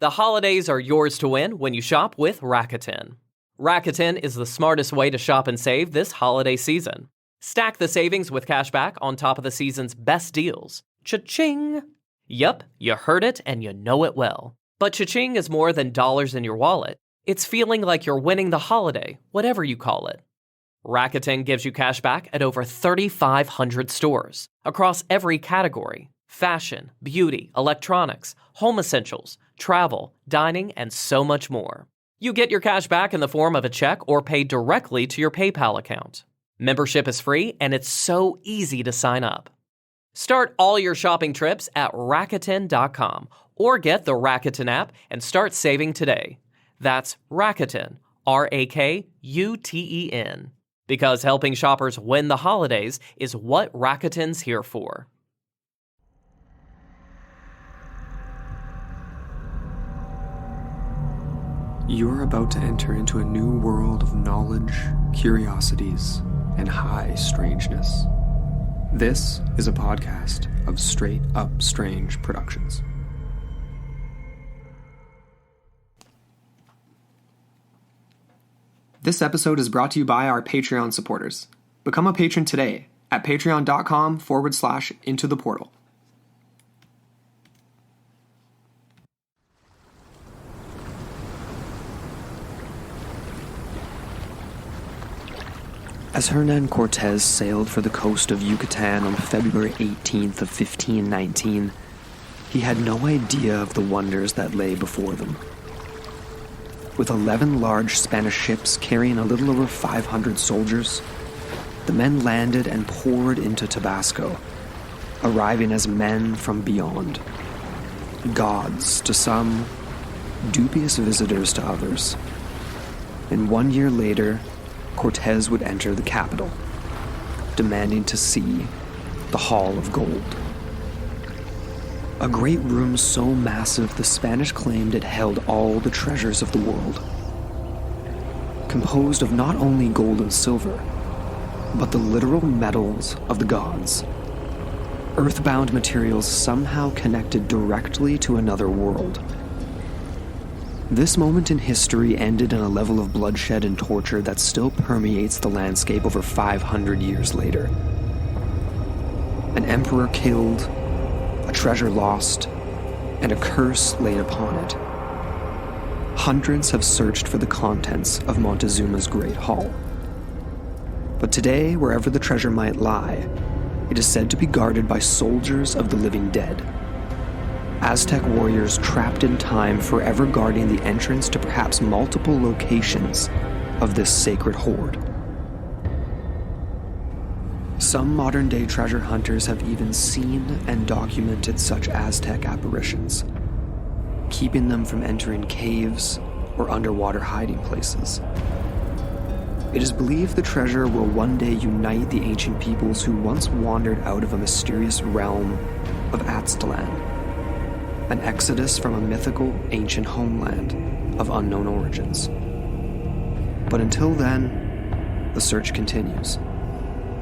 The holidays are yours to win when you shop with Rakuten. Rakuten is the smartest way to shop and save this holiday season. Stack the savings with cashback on top of the season's best deals. Cha-ching! Yup, you heard it and you know it well. But cha-ching is more than dollars in your wallet. It's feeling like you're winning the holiday, whatever you call it. Rakuten gives you cashback at over 3,500 stores across every category: fashion, beauty, electronics, home essentials, travel, dining, and so much more. You get your cash back in the form of a check or paid directly to your PayPal account. Membership is free and it's so easy to sign up. Start all your shopping trips at Rakuten.com or get the Rakuten app and start saving today. That's Rakuten, Rakuten. Because helping shoppers win the holidays is what Rakuten's here for. You're about to enter into a new world of knowledge, curiosities, and high strangeness. This is a podcast of Straight Up Strange Productions. This episode is brought to you by our Patreon supporters. Become a patron today at patreon.com/intotheportal. As Hernan Cortez sailed for the coast of Yucatan on February 18th of 1519, he had no idea of the wonders that lay before them. With 11 large Spanish ships carrying a little over 500 soldiers, the men landed and poured into Tabasco, arriving as men from beyond. Gods to some, dubious visitors to others. And 1 year later, Cortez would enter the capital, demanding to see the Hall of Gold. A great room so massive the Spanish claimed it held all the treasures of the world. Composed of not only gold and silver, but the literal metals of the gods. Earthbound materials somehow connected directly to another world. This moment in history ended in a level of bloodshed and torture that still permeates the landscape over 500 years later. An emperor killed, a treasure lost, and a curse laid upon it. Hundreds have searched for the contents of Montezuma's Great Hall. But today, wherever the treasure might lie, it is said to be guarded by soldiers of the living dead. Aztec warriors trapped in time, forever guarding the entrance to perhaps multiple locations of this sacred hoard. Some modern-day treasure hunters have even seen and documented such Aztec apparitions, keeping them from entering caves or underwater hiding places. It is believed the treasure will one day unite the ancient peoples who once wandered out of a mysterious realm of Aztlan, an exodus from a mythical, ancient homeland of unknown origins. But until then, the search continues,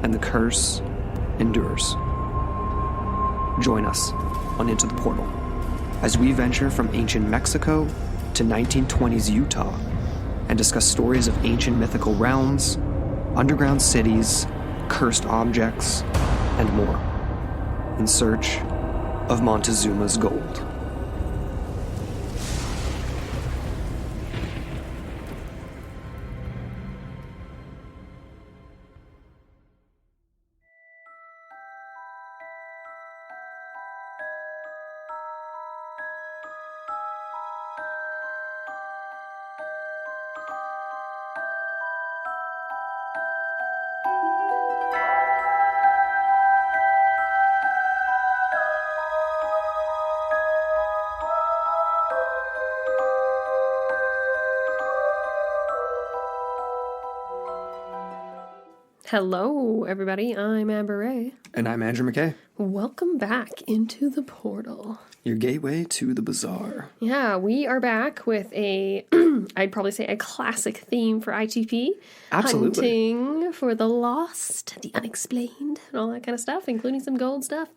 and the curse endures. Join us on Into the Portal as we venture from ancient Mexico to 1920s Utah and discuss stories of ancient mythical realms, underground cities, cursed objects, and more, in search of Montezuma's gold. Hello, everybody. I'm Amber Ray. And I'm Andrew McKay. Welcome back into the portal. Your gateway to the bizarre. Yeah, we are back with a, I'd probably say a classic theme for ITP. Absolutely. Hunting for the lost, the unexplained, and all that kind of stuff, including some gold stuff.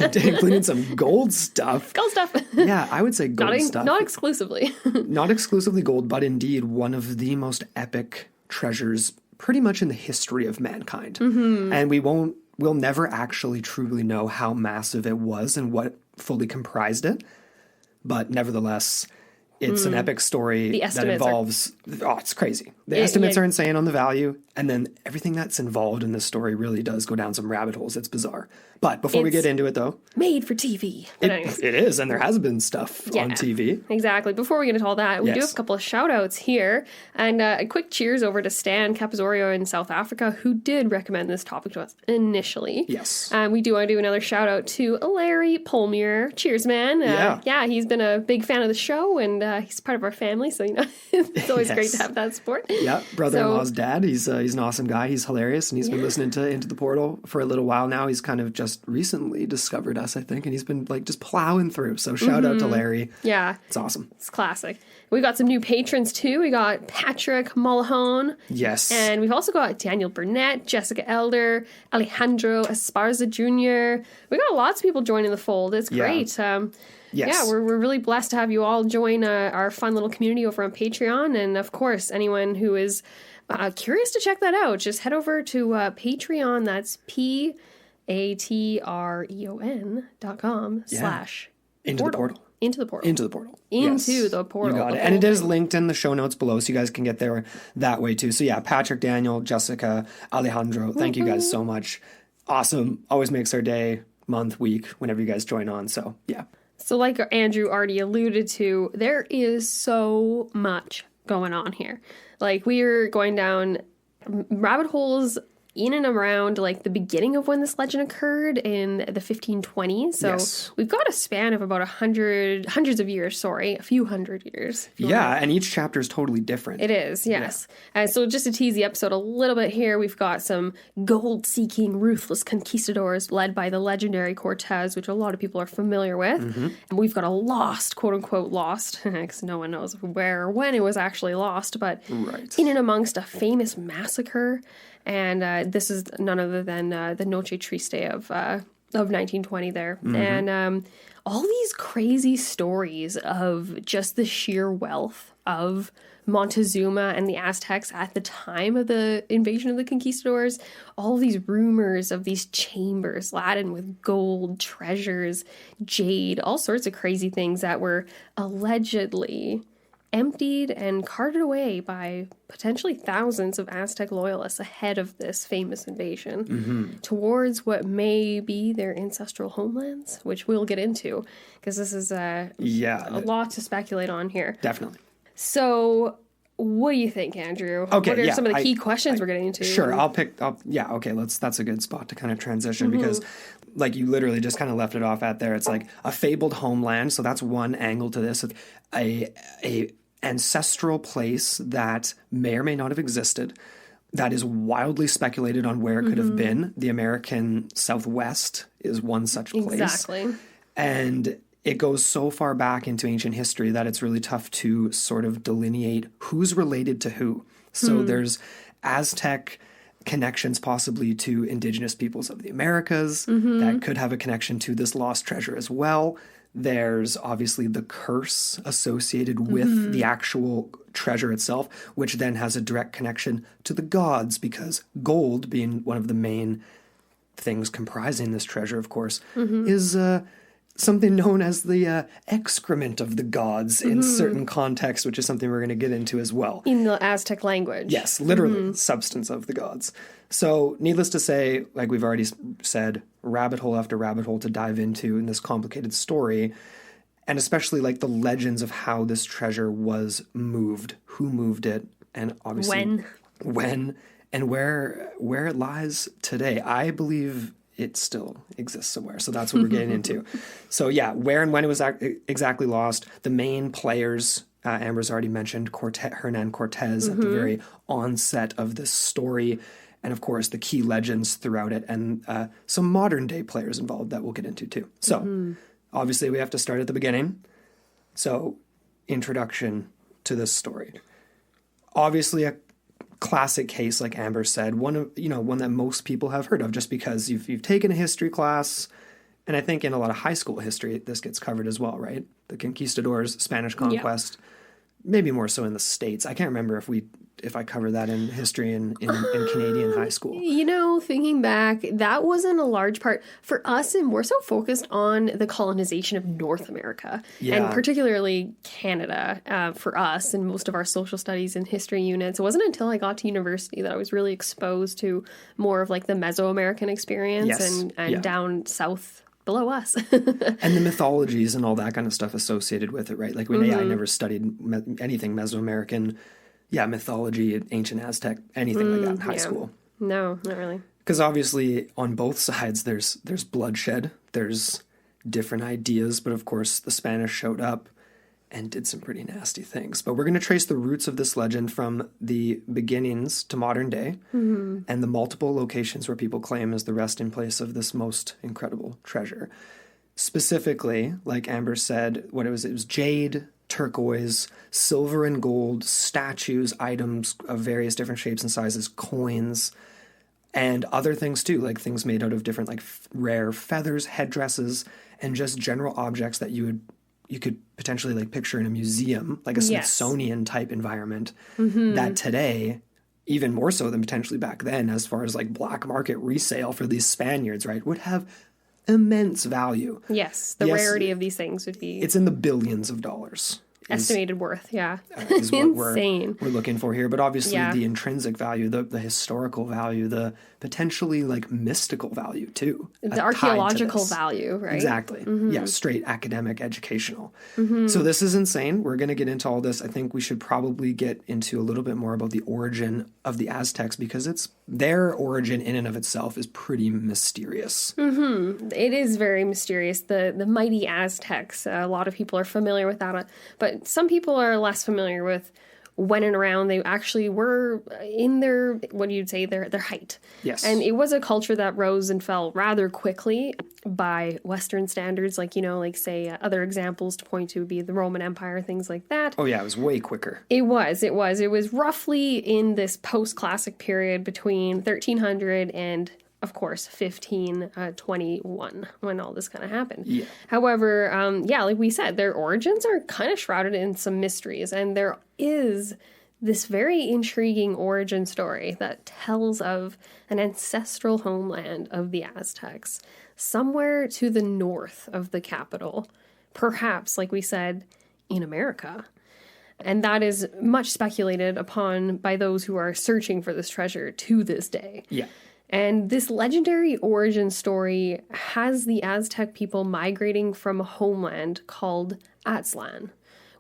Including some gold stuff. Gold stuff. Yeah, I would say gold stuff. Not exclusively. Not exclusively gold, but indeed one of the most epic treasures pretty much in the history of mankind. Mm-hmm. And we'll never actually truly know how massive it was and what fully comprised it. But nevertheless, it's an epic story that involves... it's crazy. The estimates are insane on the value. And then everything that's involved in this story really does go down some rabbit holes. It's bizarre. But before we get into it, though... Made for TV. It is, and there has been stuff on TV. Exactly. Before we get into all that, we do have a couple of shout-outs here. And a quick cheers over to Stan Capizorio in South Africa, who did recommend this topic to us initially. Yes. We do want to do another shout-out to Larry Polmier. Cheers, man. Yeah, he's been a big fan of the show, and he's part of our family, so, it's always great to have that support. Yeah, brother-in-law's dad. He's an awesome guy. He's hilarious, and he's been listening to Into the Portal for a little while now. He's kind of just recently discovered us, I think, and he's been just plowing through. So shout out to Larry. Yeah. It's awesome. It's classic. We got some new patrons too. We got Patrick Mulhone. Yes. And we've also got Daniel Burnett, Jessica Elder, Alejandro Esparza Jr. We got lots of people joining the fold. It's great. Yes. Yeah, we're really blessed to have you all join our fun little community over on Patreon. And of course, anyone who is curious to check that out, just head over to Patreon. That's patreon.com/ Into the portal. Into the portal. Into the portal. Into the portal. You got it. And it is linked in the show notes below, so you guys can get there that way too. So yeah, Patrick, Daniel, Jessica, Alejandro, thank you guys so much. Awesome. Always makes our day, month, week, whenever you guys join on. So yeah. So like Andrew already alluded to, there is so much going on here. Like, we're going down rabbit holes in and around the beginning of when this legend occurred in the 1520s. So we've got a span of about hundreds of years, a few hundred years. Yeah, and each chapter is totally different. It is, yes. Yeah. So just to tease the episode a little bit here, we've got some gold-seeking, ruthless conquistadors led by the legendary Cortez, which a lot of people are familiar with. Mm-hmm. And we've got a lost, quote-unquote lost, because no one knows where or when it was actually lost, but in and amongst a famous massacre. And this is none other than the Noche Triste of 1920 there. Mm-hmm. And all these crazy stories of just the sheer wealth of Montezuma and the Aztecs at the time of the invasion of the conquistadors. All these rumors of these chambers laden with gold, treasures, jade, all sorts of crazy things that were allegedly emptied and carted away by potentially thousands of Aztec loyalists ahead of this famous invasion towards what may be their ancestral homelands, which we'll get into, because this is a lot to speculate on here. Definitely. So what do you think, Andrew? Okay, what are some of the key questions we're getting into? Sure, that's a good spot to kind of transition because you literally just kind of left it off at there. It's like a fabled homeland, so that's one angle to this. A ancestral place that may or may not have existed, that is wildly speculated on where it could have been. The American Southwest is one such place. Exactly. And it goes so far back into ancient history that it's really tough to sort of delineate who's related to who. So there's Aztec connections possibly to indigenous peoples of the Americas that could have a connection to this lost treasure as well. There's obviously the curse associated with the actual treasure itself, which then has a direct connection to the gods, because gold, being one of the main things comprising this treasure, of course, is something known as the excrement of the gods in certain contexts, which is something we're going to get into as well. In the Aztec language. Yes, literally, substance of the gods. So, needless to say, like we've already said, rabbit hole after rabbit hole to dive into in this complicated story, and especially the legends of how this treasure was moved, who moved it, and obviously when and where it lies today. I believe it still exists somewhere. So that's what we're getting into. So yeah, where and when it was exactly lost. The main players, Amber's already mentioned Hernan Cortez at the very onset of this story. and of course the key legends throughout it, and some modern day players involved that we'll get into too. So obviously we have to start at the beginning. So introduction to this story. Obviously a classic case, like Amber said, one that most people have heard of just because you've taken a history class, and I think in a lot of high school history this gets covered as well, right? The conquistadors, Spanish conquest, maybe more so in the States. I can't remember if I covered that in history in Canadian high school. You know, thinking back, that wasn't a large part for us, and we're so focused on the colonization of North America, and particularly Canada for us in most of our social studies and history units. It wasn't until I got to university that I was really exposed to more of like the Mesoamerican experience and down south below us. And the mythologies and all that kind of stuff associated with it, right? Like I never studied anything Mesoamerican, mythology, ancient Aztec, anything like that in high school. No, not really. Because obviously on both sides there's bloodshed, there's different ideas, but of course the Spanish showed up and did some pretty nasty things. But we're going to trace the roots of this legend from the beginnings to modern day, and the multiple locations where people claim is the resting place of this most incredible treasure. Specifically, like Amber said, it was jade, turquoise, silver and gold, statues, items of various different shapes and sizes, coins, and other things too, like things made out of different like rare feathers, headdresses, and just general objects that you could potentially like picture in a museum, like a Smithsonian type environment, that today, even more so than potentially back then, as far as like black market resale for these Spaniards, right, would have immense value. Yes, the rarity of these things would be... It's in the billions of dollars. Estimated worth, is what insane. We're looking for here. But obviously the intrinsic value, the historical value, the potentially like mystical value too. The archaeological value, right? Exactly. Yeah, straight academic, educational. So this is insane. We're going to get into all this. I think we should probably get into a little bit more about the origin of the Aztecs, because their origin in and of itself is pretty mysterious. It is very mysterious. The mighty Aztecs, a lot of people are familiar with that, but some people are less familiar with when and around they actually were in their, what do you say, their height. Yes. And it was a culture that rose and fell rather quickly by Western standards, like, say other examples to point to would be the Roman Empire, things like that. Oh yeah, it was way quicker. It was roughly in this post-classic period between 1300 and of course, 1521, when all this kind of happened. Yeah. However, like we said, their origins are kind of shrouded in some mysteries, and there is this very intriguing origin story that tells of an ancestral homeland of the Aztecs, somewhere to the north of the capital, perhaps, like we said, in America. And that is much speculated upon by those who are searching for this treasure to this day. Yeah. And this legendary origin story has the Aztec people migrating from a homeland called Aztlan,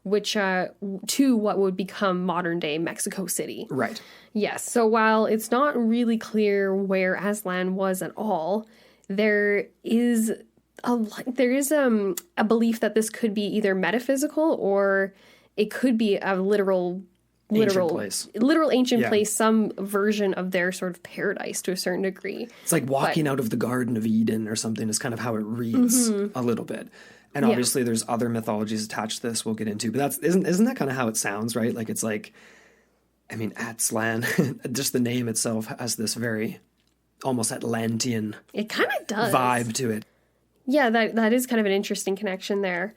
which to what would become modern-day Mexico City. Right. Yes. So while it's not really clear where Aztlan was at all, there is a belief that this could be either metaphysical or it could be a literal ancient place, some version of their sort of paradise to a certain degree. It's like walking out of the Garden of Eden or something is kind of how it reads a little bit. And obviously there's other mythologies attached to this we'll get into, but isn't that kind of how it sounds, right? Like it's like, I mean, Aztlan, just the name itself has this very almost Atlantean it kind of does vibe to it. Yeah, that is kind of an interesting connection there.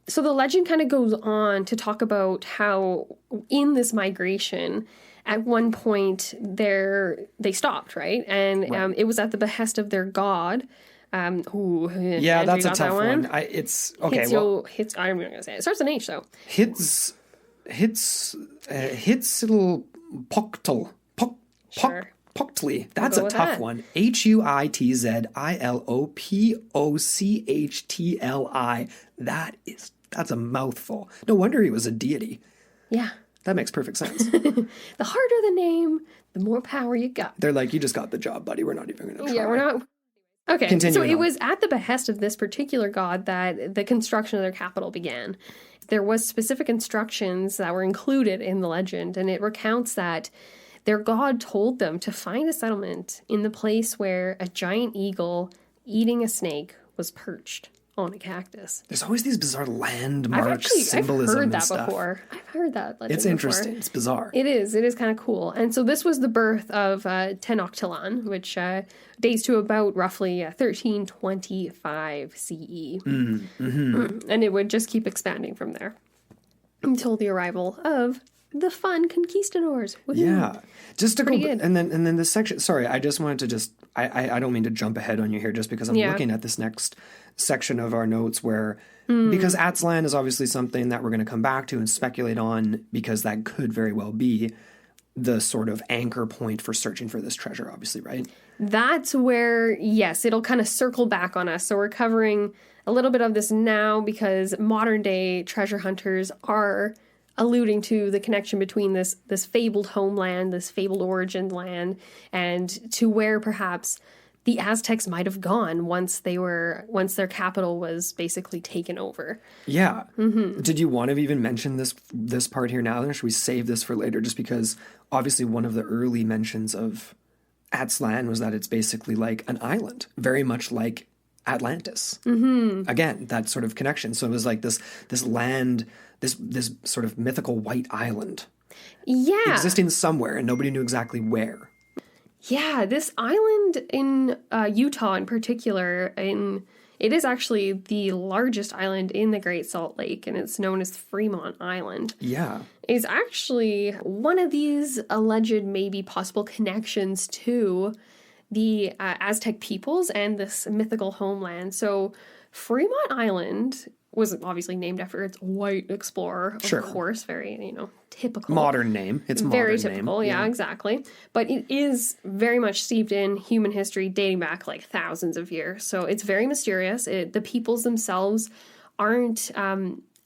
So the legend kind of goes on to talk about how in this migration, at one point they stopped, right? And it was at the behest of their god. That's a tough one. I'm not gonna say it. It starts with an H though. Hitzilpoctli. Sure. Poctli. That's a tough one. Huitzilpochtli. That's a mouthful. No wonder he was a deity. Yeah. That makes perfect sense. The harder the name, the more power you got. They're like, you just got the job, buddy. We're not even going to try. Yeah, we're not. Okay. So it was at the behest of this particular god that the construction of their capital began. There was specific instructions that were included in the legend, and it recounts that their god told them to find a settlement in the place where a giant eagle eating a snake was perched on a cactus. There's always these bizarre landmark symbolism I've heard and that stuff. before. I've heard that legend It's interesting. before. It's bizarre. It is kind of cool. And so this was the birth of Tenochtitlan, which dates to about roughly 1325 CE. And it would just keep expanding from there until the arrival of the fun conquistadors. Woohoo. Yeah. Just to go, Pretty good. and then this section, sorry, I just wanted to I don't mean to jump ahead on you here just because I'm looking at this next section of our notes where, because Aztlan is obviously something that we're going to come back to and speculate on because that could very well be the sort of anchor point for searching for this treasure, obviously, right? That's where, yes, it'll kind of circle back on us. So we're covering a little bit of this now because modern day treasure hunters are alluding to the connection between this fabled homeland, this fabled origin land, and to where perhaps the Aztecs might have gone once their capital was basically taken over. Yeah. Did you want to even mention this part here now, or should we save this for later? Just because obviously one of the early mentions of Aztlan was that it's basically like an island, very much like Atlantis. Again, that sort of connection. So it was like this land, this sort of mythical white island existing somewhere, and nobody knew exactly where. Yeah, this island in Utah in particular, it is actually the largest island in the Great Salt Lake, and it's known as Fremont Island. Yeah. Is actually one of these alleged maybe possible connections to the Aztec peoples and this mythical homeland. So Fremont Island was obviously named after its white explorer, of course, very, typical. Modern name. It's very modern typical, name. yeah, exactly. But it is very much steeped in human history dating back like thousands of years. So it's very mysterious. The peoples themselves aren't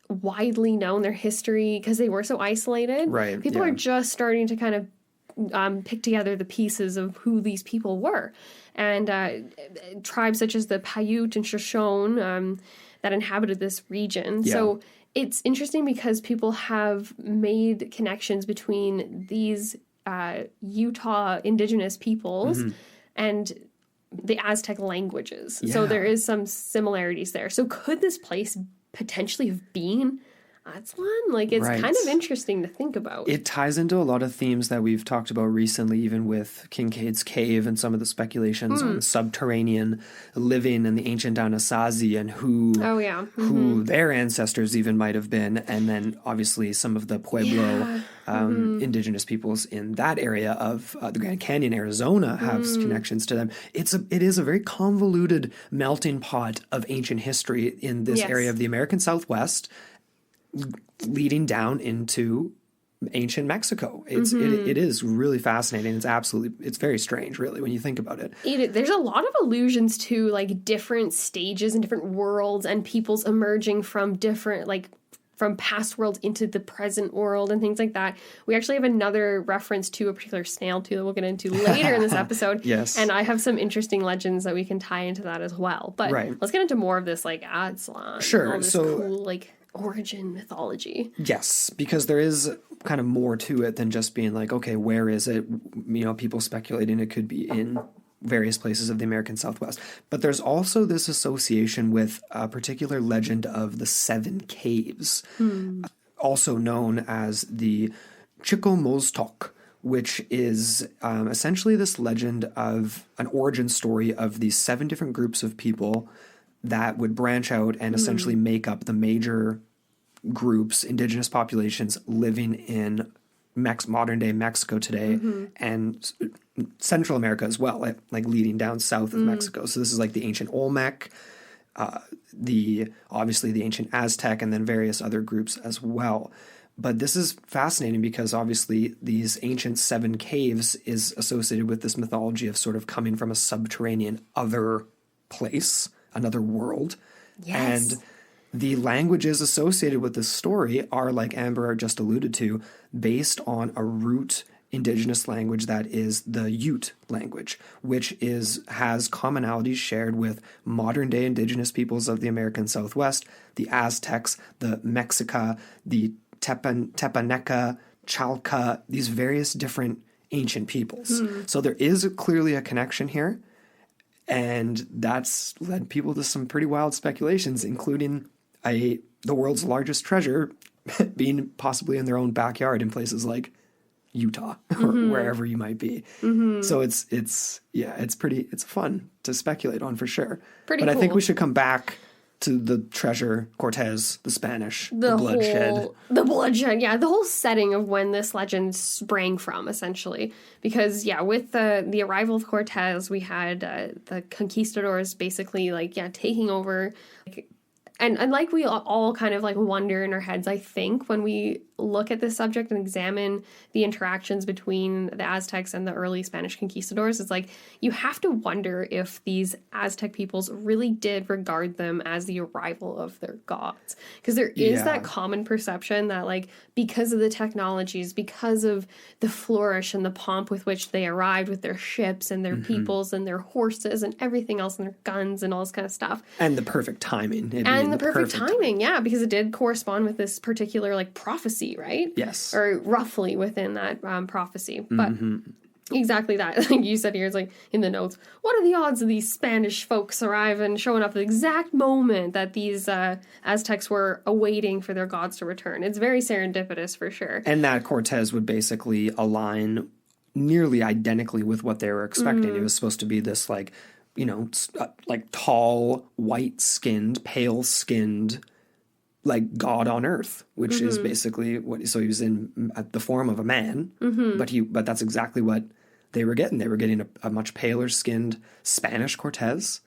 widely known, their history, because they were so isolated. Right, People are just starting to kind of pick together the pieces of who these people were. And tribes such as the Paiute and Shoshone that inhabited this region. Yeah. So it's interesting because people have made connections between these Utah indigenous peoples and the Aztec languages. Yeah. So there is some similarities there. So could this place potentially have been Aztlan? Like, it's kind of interesting to think about. It ties into a lot of themes that we've talked about recently, even with Kincaid's Cave and some of the speculations on subterranean living in the ancient Anasazi and who their ancestors even might have been. And then obviously some of the Pueblo indigenous peoples in that area of the Grand Canyon, Arizona, have connections to them. It is a very convoluted melting pot of ancient history in this area of the American Southwest, leading down into ancient Mexico. It is really fascinating. It's very strange, really, when you think about it. There's a lot of allusions to like different stages and different worlds and peoples emerging from different, like from past worlds into the present world and things like that. We actually have another reference to a particular snail too that we'll get into later in this episode. Yes. And I have some interesting legends that we can tie into that as well. But let's get into more of this like Aztlan. Sure. All this cool like origin mythology. Yes, because there is kind of more to it than just being like, okay, where is it? People speculating it could be in various places of the American Southwest. But there's also this association with a particular legend of the Seven Caves, also known as the Chicomoztoc, which is essentially this legend of an origin story of these 7 different groups of people that would branch out and essentially make up the major groups, indigenous populations living in modern-day Mexico today and Central America as well, like leading down south of Mexico. So this is like the ancient Olmec, obviously the ancient Aztec, and then various other groups as well. But this is fascinating because obviously these ancient 7 caves is associated with this mythology of sort of coming from a subterranean other place, another world. Yes. And the languages associated with this story are, like Amber just alluded to, based on a root indigenous language that is the Ute language, which has commonalities shared with modern-day indigenous peoples of the American Southwest, the Aztecs, the Mexica, the Tepaneca, Chalca, these various different ancient peoples. So there is clearly a connection here. And that's led people to some pretty wild speculations, including the world's largest treasure being possibly in their own backyard in places like Utah or wherever you might be. So it's fun to speculate on for sure. But cool. I think we should come back to the treasure, Cortez, the Spanish, the bloodshed. The bloodshed, yeah. The whole setting of when this legend sprang from, essentially. Because, yeah, with the arrival of Cortez, we had the conquistadors basically, taking over. And like we all kind of wonder in our heads, I think, when we look at this subject and examine the interactions between the Aztecs and the early Spanish conquistadors, it's you have to wonder if these Aztec peoples really did regard them as the arrival of their gods. Because there is that common perception that because of the technologies, because of the flourish and the pomp with which they arrived with their ships and their peoples and their horses and everything else and their guns and all this kind of stuff. And the perfect timing. And the perfect timing, yeah, because it did correspond with this particular prophecy, right? Yes. Or roughly within that prophecy. But exactly that. Like you said here, it's in the notes, what are the odds of these Spanish folks arriving, showing up at the exact moment that these Aztecs were awaiting for their gods to return? It's very serendipitous for sure. And that Cortez would basically align nearly identically with what they were expecting. It was supposed to be this tall, white-skinned, pale-skinned, God on earth, which is basically what. So he was in the form of a man, but that's exactly what they were getting. They were getting a much paler-skinned Spanish Cortez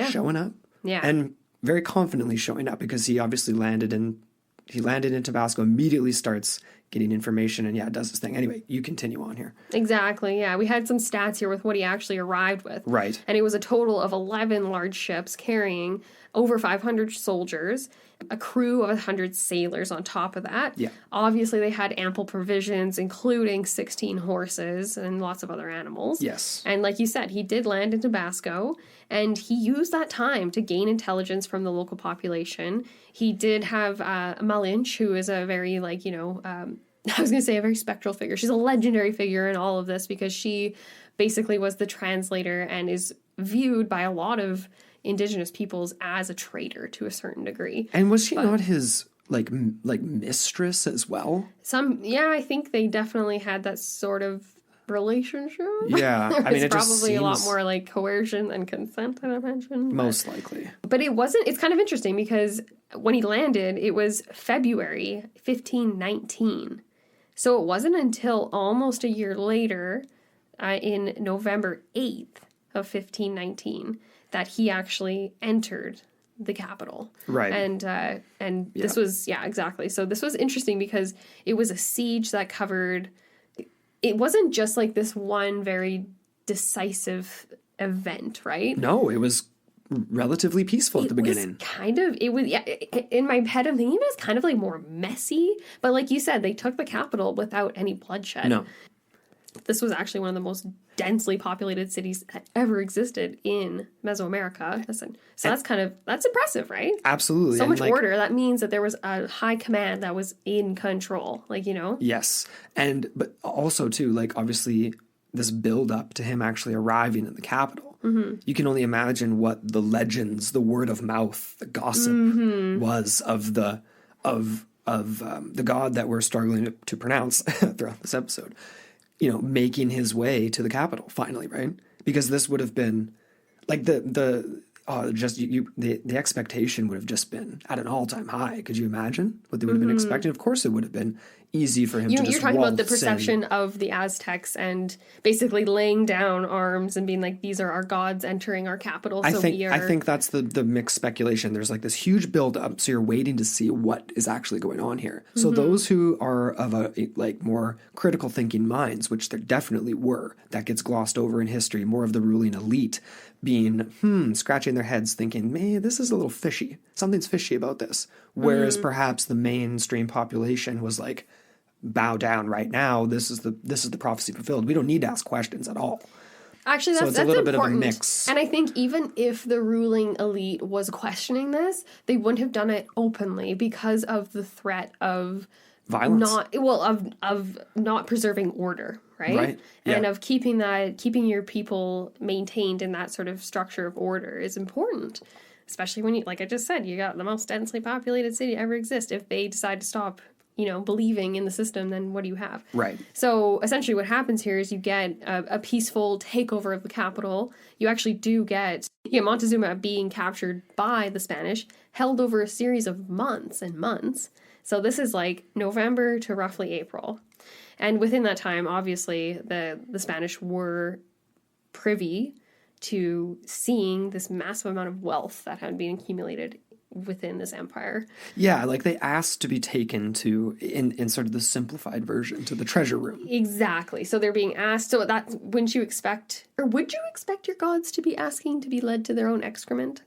showing up, and very confidently showing up because he obviously landed in Tabasco, immediately starts getting information and does his thing. Anyway, you continue on here. Exactly, yeah. We had some stats here with what he actually arrived with. Right. And it was a total of 11 large ships carrying over 500 soldiers, a crew of 100 sailors on top of that. Yeah. Obviously, they had ample provisions, including 16 horses and lots of other animals. Yes. And like you said, he did land in Tabasco, and he used that time to gain intelligence from the local population. He did have Malinche, who is a very, I was going to say a very spectral figure. She's a legendary figure in all of this because she basically was the translator and is viewed by a lot of indigenous peoples as a traitor to a certain degree. And was she not his mistress as well? I think they definitely had that sort of relationship. Yeah. It's probably a lot more coercion than consent, I imagine. Most likely. But it's kind of interesting because when he landed, it was February 1519. So it wasn't until almost a year later, in November 8th of 1519, that he actually entered the capital. Right. And this was, exactly. So this was interesting because it was a siege that covered, it wasn't just this one very decisive event, right? No, it was relatively peaceful at the beginning. In my head I'm thinking it was kind of more messy, but like you said, they took the capital without any bloodshed. No. This was actually one of the most densely populated cities that ever existed in Mesoamerica. So that's impressive, right? Absolutely. So much order. That means that there was a high command that was in control, Yes. But also too, obviously this build up to him actually arriving in the capital. You can only imagine what the legends, the word of mouth, the gossip was of the god that we're struggling to pronounce throughout this episode. Making his way to the capital finally, right? Because this would have been the expectation would have just been at an all-time high. Could you imagine what they would have been expecting? Of course, it would have been easy for him to just You're talking about the waltz perception in. of the Aztecs and basically laying down arms and being these are our gods entering our capital. I think that's the mixed speculation. There's this huge build-up, so you're waiting to see what is actually going on here. So those who are of a more critical thinking minds, which there definitely were, that gets glossed over in history, more of the ruling elite being, scratching their heads thinking, man, this is a little fishy. Something's fishy about this. Whereas perhaps the mainstream population was bow down right now. This is the prophecy fulfilled. We don't need to ask questions at all. Actually, that's a little important. bit of a mix. And I think even if the ruling elite was questioning this, they wouldn't have done it openly because of the threat of violence. Of not preserving order, right? Right. Yeah. And of keeping your people maintained in that sort of structure of order is important. Especially when like I just said, you got the most densely populated city ever exist. If they decide to stop, believing in the system, then what do you have? Right. So essentially what happens here is you get a peaceful takeover of the capital. You actually do get Montezuma being captured by the Spanish, held over a series of months and months. So this is like November to roughly April. And within that time, obviously, the Spanish were privy to seeing this massive amount of wealth that had been accumulated within this empire. Yeah, like they asked to be taken to, in sort of the simplified version, to the treasure room. Exactly. So they're being asked, so that, would you expect your gods to be asking to be led to their own excrement?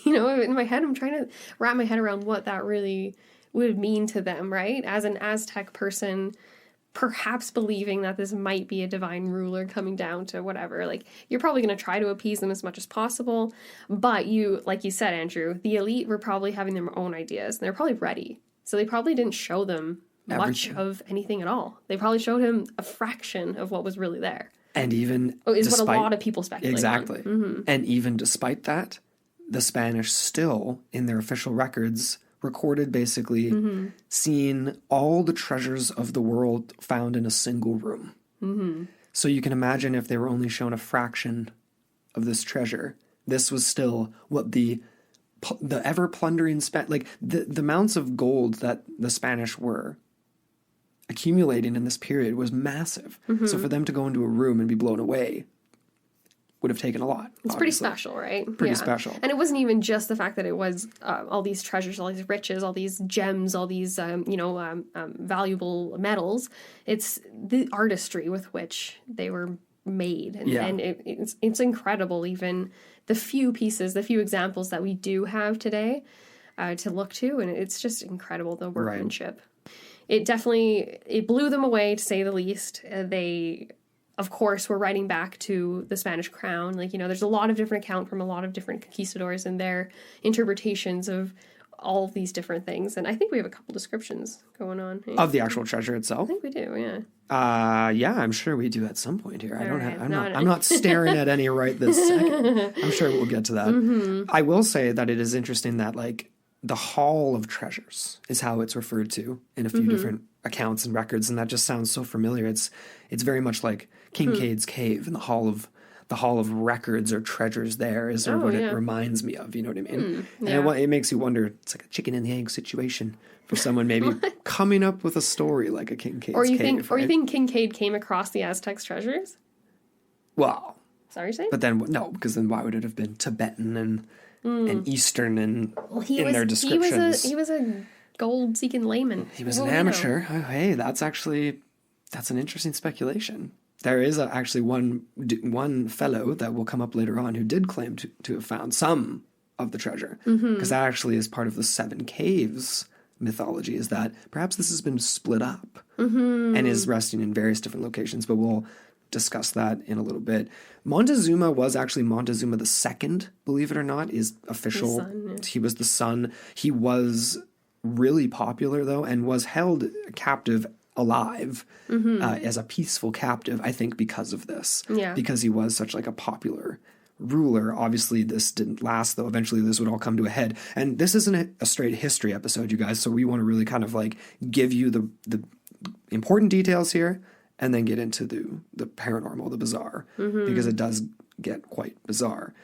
In my head, I'm trying to wrap my head around what that really would mean to them, right? As an Aztec person, perhaps believing that this might be a divine ruler coming down to whatever, like, you're probably going to try to appease them as much as possible, but like you said, Andrew, the elite were probably having their own ideas, and they're probably ready, so they probably didn't show them much of anything at all. They probably showed him a fraction of what was really there. And even what a lot of people speculate. Exactly. Mm-hmm. And even despite that, the Spanish still, in their official records, recorded basically seeing all the treasures of the world found in a single room. Mm-hmm. So you can imagine if they were only shown a fraction of this treasure, this was still what the ever plundering like the amounts of gold that the Spanish were accumulating in this period was massive. Mm-hmm. So for them to go into a room and be blown away would have taken a lot. It's pretty special, right? Pretty special. And it wasn't even just the fact that it was all these treasures, all these riches, all these gems, all these, valuable metals. It's the artistry with which they were made. And it's incredible, even the few examples that we do have today to look to. And it's just incredible, the workmanship. Right. It blew them away, to say the least. They, of course, we're writing back to the Spanish crown. There's a lot of different accounts from a lot of different conquistadors and their interpretations of all of these different things. And I think we have a couple descriptions going on. Hey? Of the actual treasure itself? I think we do, yeah. Yeah, I'm sure we do at some point here. I'm not staring at any right this second. I'm sure we'll get to that. Mm-hmm. I will say that it is interesting that, the Hall of Treasures is how it's referred to in a few different accounts and records, and that just sounds so familiar. It's very much like Kincaid's Cave, and the Hall of Records or treasures there is sort of what it reminds me of. You know what I mean? And it makes you wonder. It's like a chicken and the egg situation for someone maybe coming up with a story like a Kincaid's Cave. Or you think Kincaid came across the Aztecs' treasures? Well, sorry, you're saying? But then no, because then why would it have been Tibetan and Eastern and their descriptions? He was a gold-seeking layman. He was an amateur. Oh, hey, that's an interesting speculation. There is actually one fellow that will come up later on who did claim to have found some of the treasure, because that actually is part of the Seven Caves mythology, is that perhaps this has been split up and is resting in various different locations, but we'll discuss that in a little bit. Montezuma was actually Montezuma II, believe it or not, is official. Son, yeah. He was the son. He was really popular, though, and was held captive alive as a peaceful captive, I think, because of this. Yeah. Because he was such a popular ruler. Obviously, this didn't last, though. Eventually, this would all come to a head. And this isn't a straight history episode, you guys, so we want to really kind of give you the important details here, and then get into the paranormal, the bizarre, because it does get quite bizarre.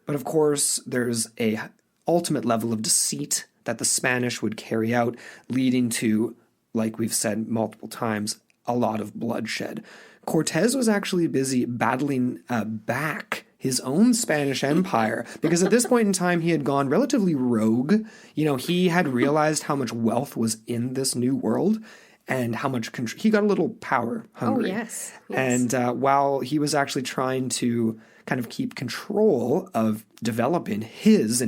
But of course, there's a ultimate level of deceit that the Spanish would carry out, leading to, like we've said multiple times, a lot of bloodshed. Cortez was actually busy battling back his own Spanish empire, because at this point in time, he had gone relatively rogue. He had realized how much wealth was in this new world, and how much he got a little power hungry. Oh, yes. And while he was actually trying to kind of keep control of developing his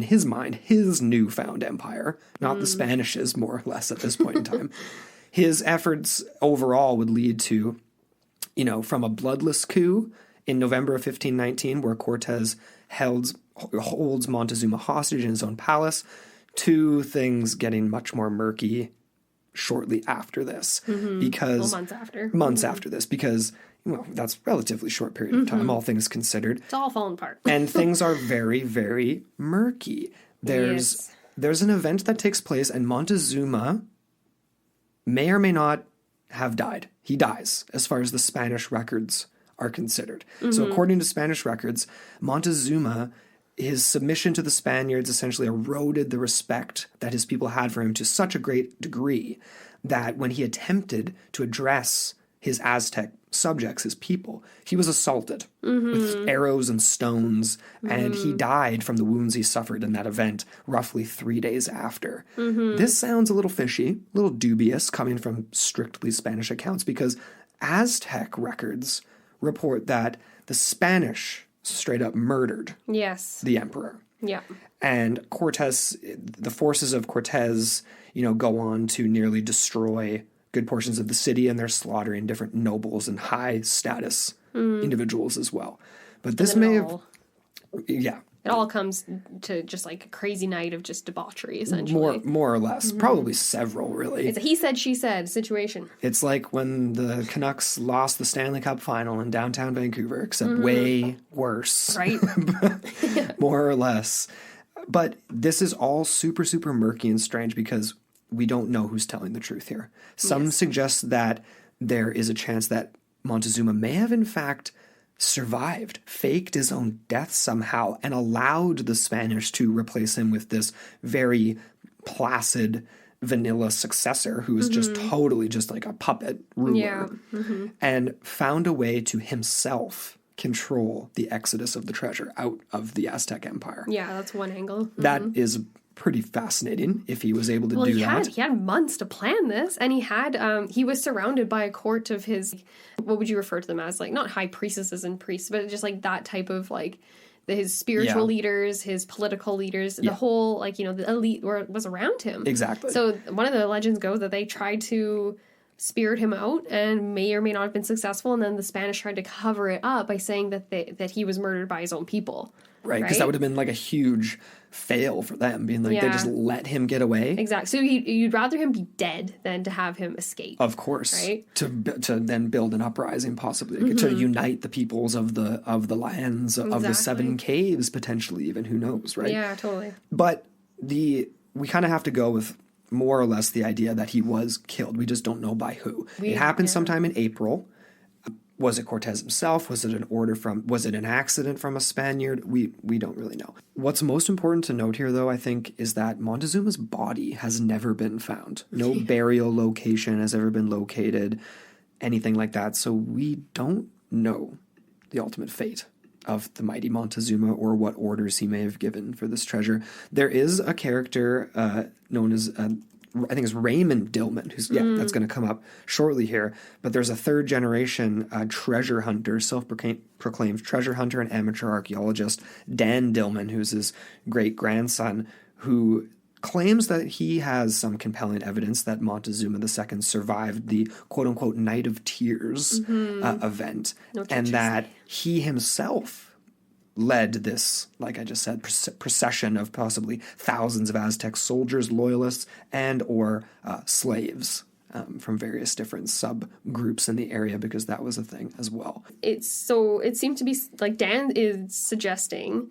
newfound empire, not the Spanish's, more or less, at this point in time, his efforts overall would lead to, from a bloodless coup in November of 1519, where Cortez holds Montezuma hostage in his own palace, to things getting much more murky shortly after this. Well, Because months after. this, because, well, that's a relatively short period of time, all things considered. It's all falling apart. And things are very, very murky. There's an event that takes place, and Montezuma may or may not have died. He dies, as far as the Spanish records are considered. So according to Spanish records, Montezuma, his submission to the Spaniards essentially eroded the respect that his people had for him to such a great degree that when he attempted to address his Aztec subjects, his people, he was assaulted with arrows and stones, and he died from the wounds he suffered in that event roughly 3 days after. This sounds a little fishy, a little dubious coming from strictly Spanish accounts, because Aztec records report that the Spanish straight up murdered the emperor. Yeah. And Cortez, the forces of Cortez, go on to nearly destroy good portions of the city, and they're slaughtering different nobles and high status individuals as well. But this may have, it all comes to just like a crazy night of just debauchery, essentially. More or less, probably several, really. It's a he said, she said situation. It's like when the Canucks lost the Stanley Cup final in downtown Vancouver, except way worse. Right. More or less. But this is all super, super murky and strange because we don't know who's telling the truth here. Some suggest that there is a chance that Montezuma may have, in fact, survived, faked his own death somehow, and allowed the Spanish to replace him with this very placid, vanilla successor who was just totally just like a puppet ruler, and found a way to himself control the exodus of the treasure out of the Aztec Empire. Yeah, that's one angle. That is pretty fascinating if he was able to do that. He had months to plan this, and he was surrounded by a court of his, what would you refer to them as? Like, not high priestesses and priests, but just like that type of like his spiritual leaders, his political leaders, the whole the elite was around him. Exactly. So one of the legends goes that they tried to spirit him out and may or may not have been successful, and then the Spanish tried to cover it up by saying that he was murdered by his own people. Right, because that would have been like a huge fail for them, being like, they just let him get away. Exactly. So you'd rather him be dead than to have him escape. Of course. Right? To then build an uprising, possibly. To unite the peoples of the lands, of the seven caves, potentially even. Who knows, right? Yeah, totally. But we kind of have to go with more or less the idea that he was killed. We just don't know by who. It happened sometime in April. Was it Cortez himself? Was it an accident from a Spaniard? We don't really know. What's most important to note here, though, I think, is that Montezuma's body has never been found. No burial location has ever been located, anything like that. So we don't know the ultimate fate of the mighty Montezuma or what orders he may have given for this treasure. There is a character known as I think it's Raymond Dillman, who's, that's going to come up shortly here. But there's a third generation treasure hunter, self-proclaimed treasure hunter and amateur archaeologist, Dan Dillman, who's his great-grandson, who claims that he has some compelling evidence that Montezuma II survived the quote-unquote Night of Tears event, and that he himself led this, like I just said, procession of possibly thousands of Aztec soldiers, loyalists, and or slaves from various different subgroups in the area, because that was a thing as well. It seemed to be like Dan is suggesting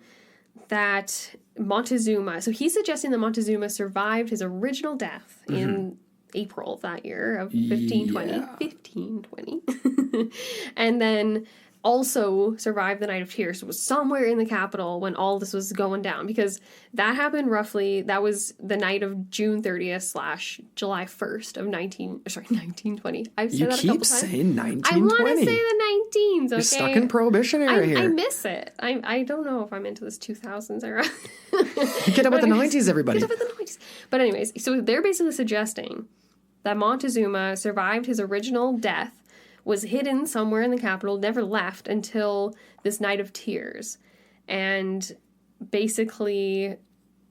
that Montezuma, so he's suggesting that Montezuma survived his original death in April of that year of 1520. 1520. And then also survived the Night of Tears. It was somewhere in the capital when all this was going down, because that happened roughly, that was the night of June 30th / July 1st of 1920. I've said that a couple times. You keep saying 1920. I want to say the 19s, okay? You're stuck in Prohibition era here. I miss it. I don't know if I'm into this 2000s era. Get up with the 90s, everybody. Get up with the 90s. But anyways, so they're basically suggesting that Montezuma survived his original death, was hidden somewhere in the capital, never left until this Night of Tears, and basically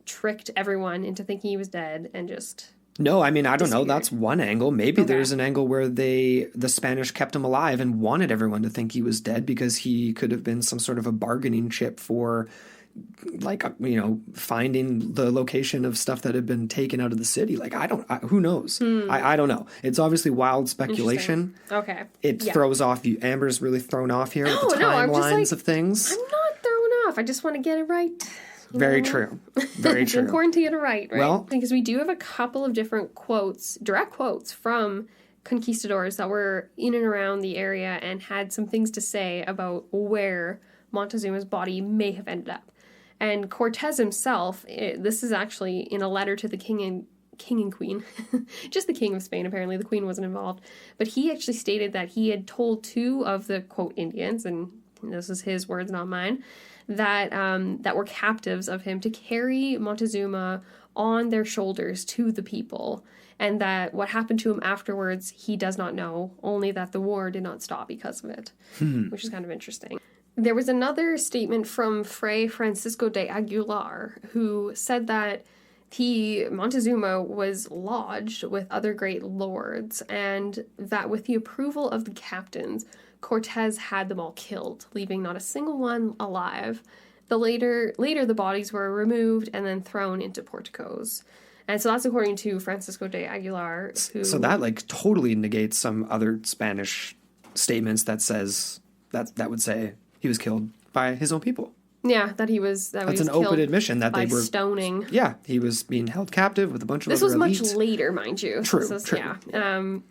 tricked everyone into thinking he was dead and just... No, I mean, I don't know. That's one angle. Maybe there's an angle where the Spanish kept him alive and wanted everyone to think he was dead because he could have been some sort of a bargaining chip for like, finding the location of stuff that had been taken out of the city. Like, who knows? I don't know. It's obviously wild speculation. Okay. It throws off you. Amber's really thrown off here with the timelines of things. I'm not thrown off. I just want to get it right. Very true. Very It's true. important to get it right? Well, because we do have a couple of different direct quotes from conquistadors that were in and around the area and had some things to say about where Montezuma's body may have ended up. And Cortez himself, this is actually in a letter to the king and queen, just the king of Spain, apparently. The queen wasn't involved. But he actually stated that he had told two of the, quote, Indians, and this is his words, not mine, that were captives of him to carry Montezuma on their shoulders to the people. And that what happened to him afterwards, he does not know, only that the war did not stop because of it, which is kind of interesting. There was another statement from Fray Francisco de Aguilar, who said that Montezuma was lodged with other great lords, and that with the approval of the captains, Cortez had them all killed, leaving not a single one alive. Later the bodies were removed and then thrown into porticos. And so that's according to Francisco de Aguilar. So that like totally negates some other Spanish statements that says that would say he was killed by his own people. Yeah, that's an open admission that they were stoning. Yeah, he was being held captive with a bunch of This other was elites. much later, mind you. True. Yeah.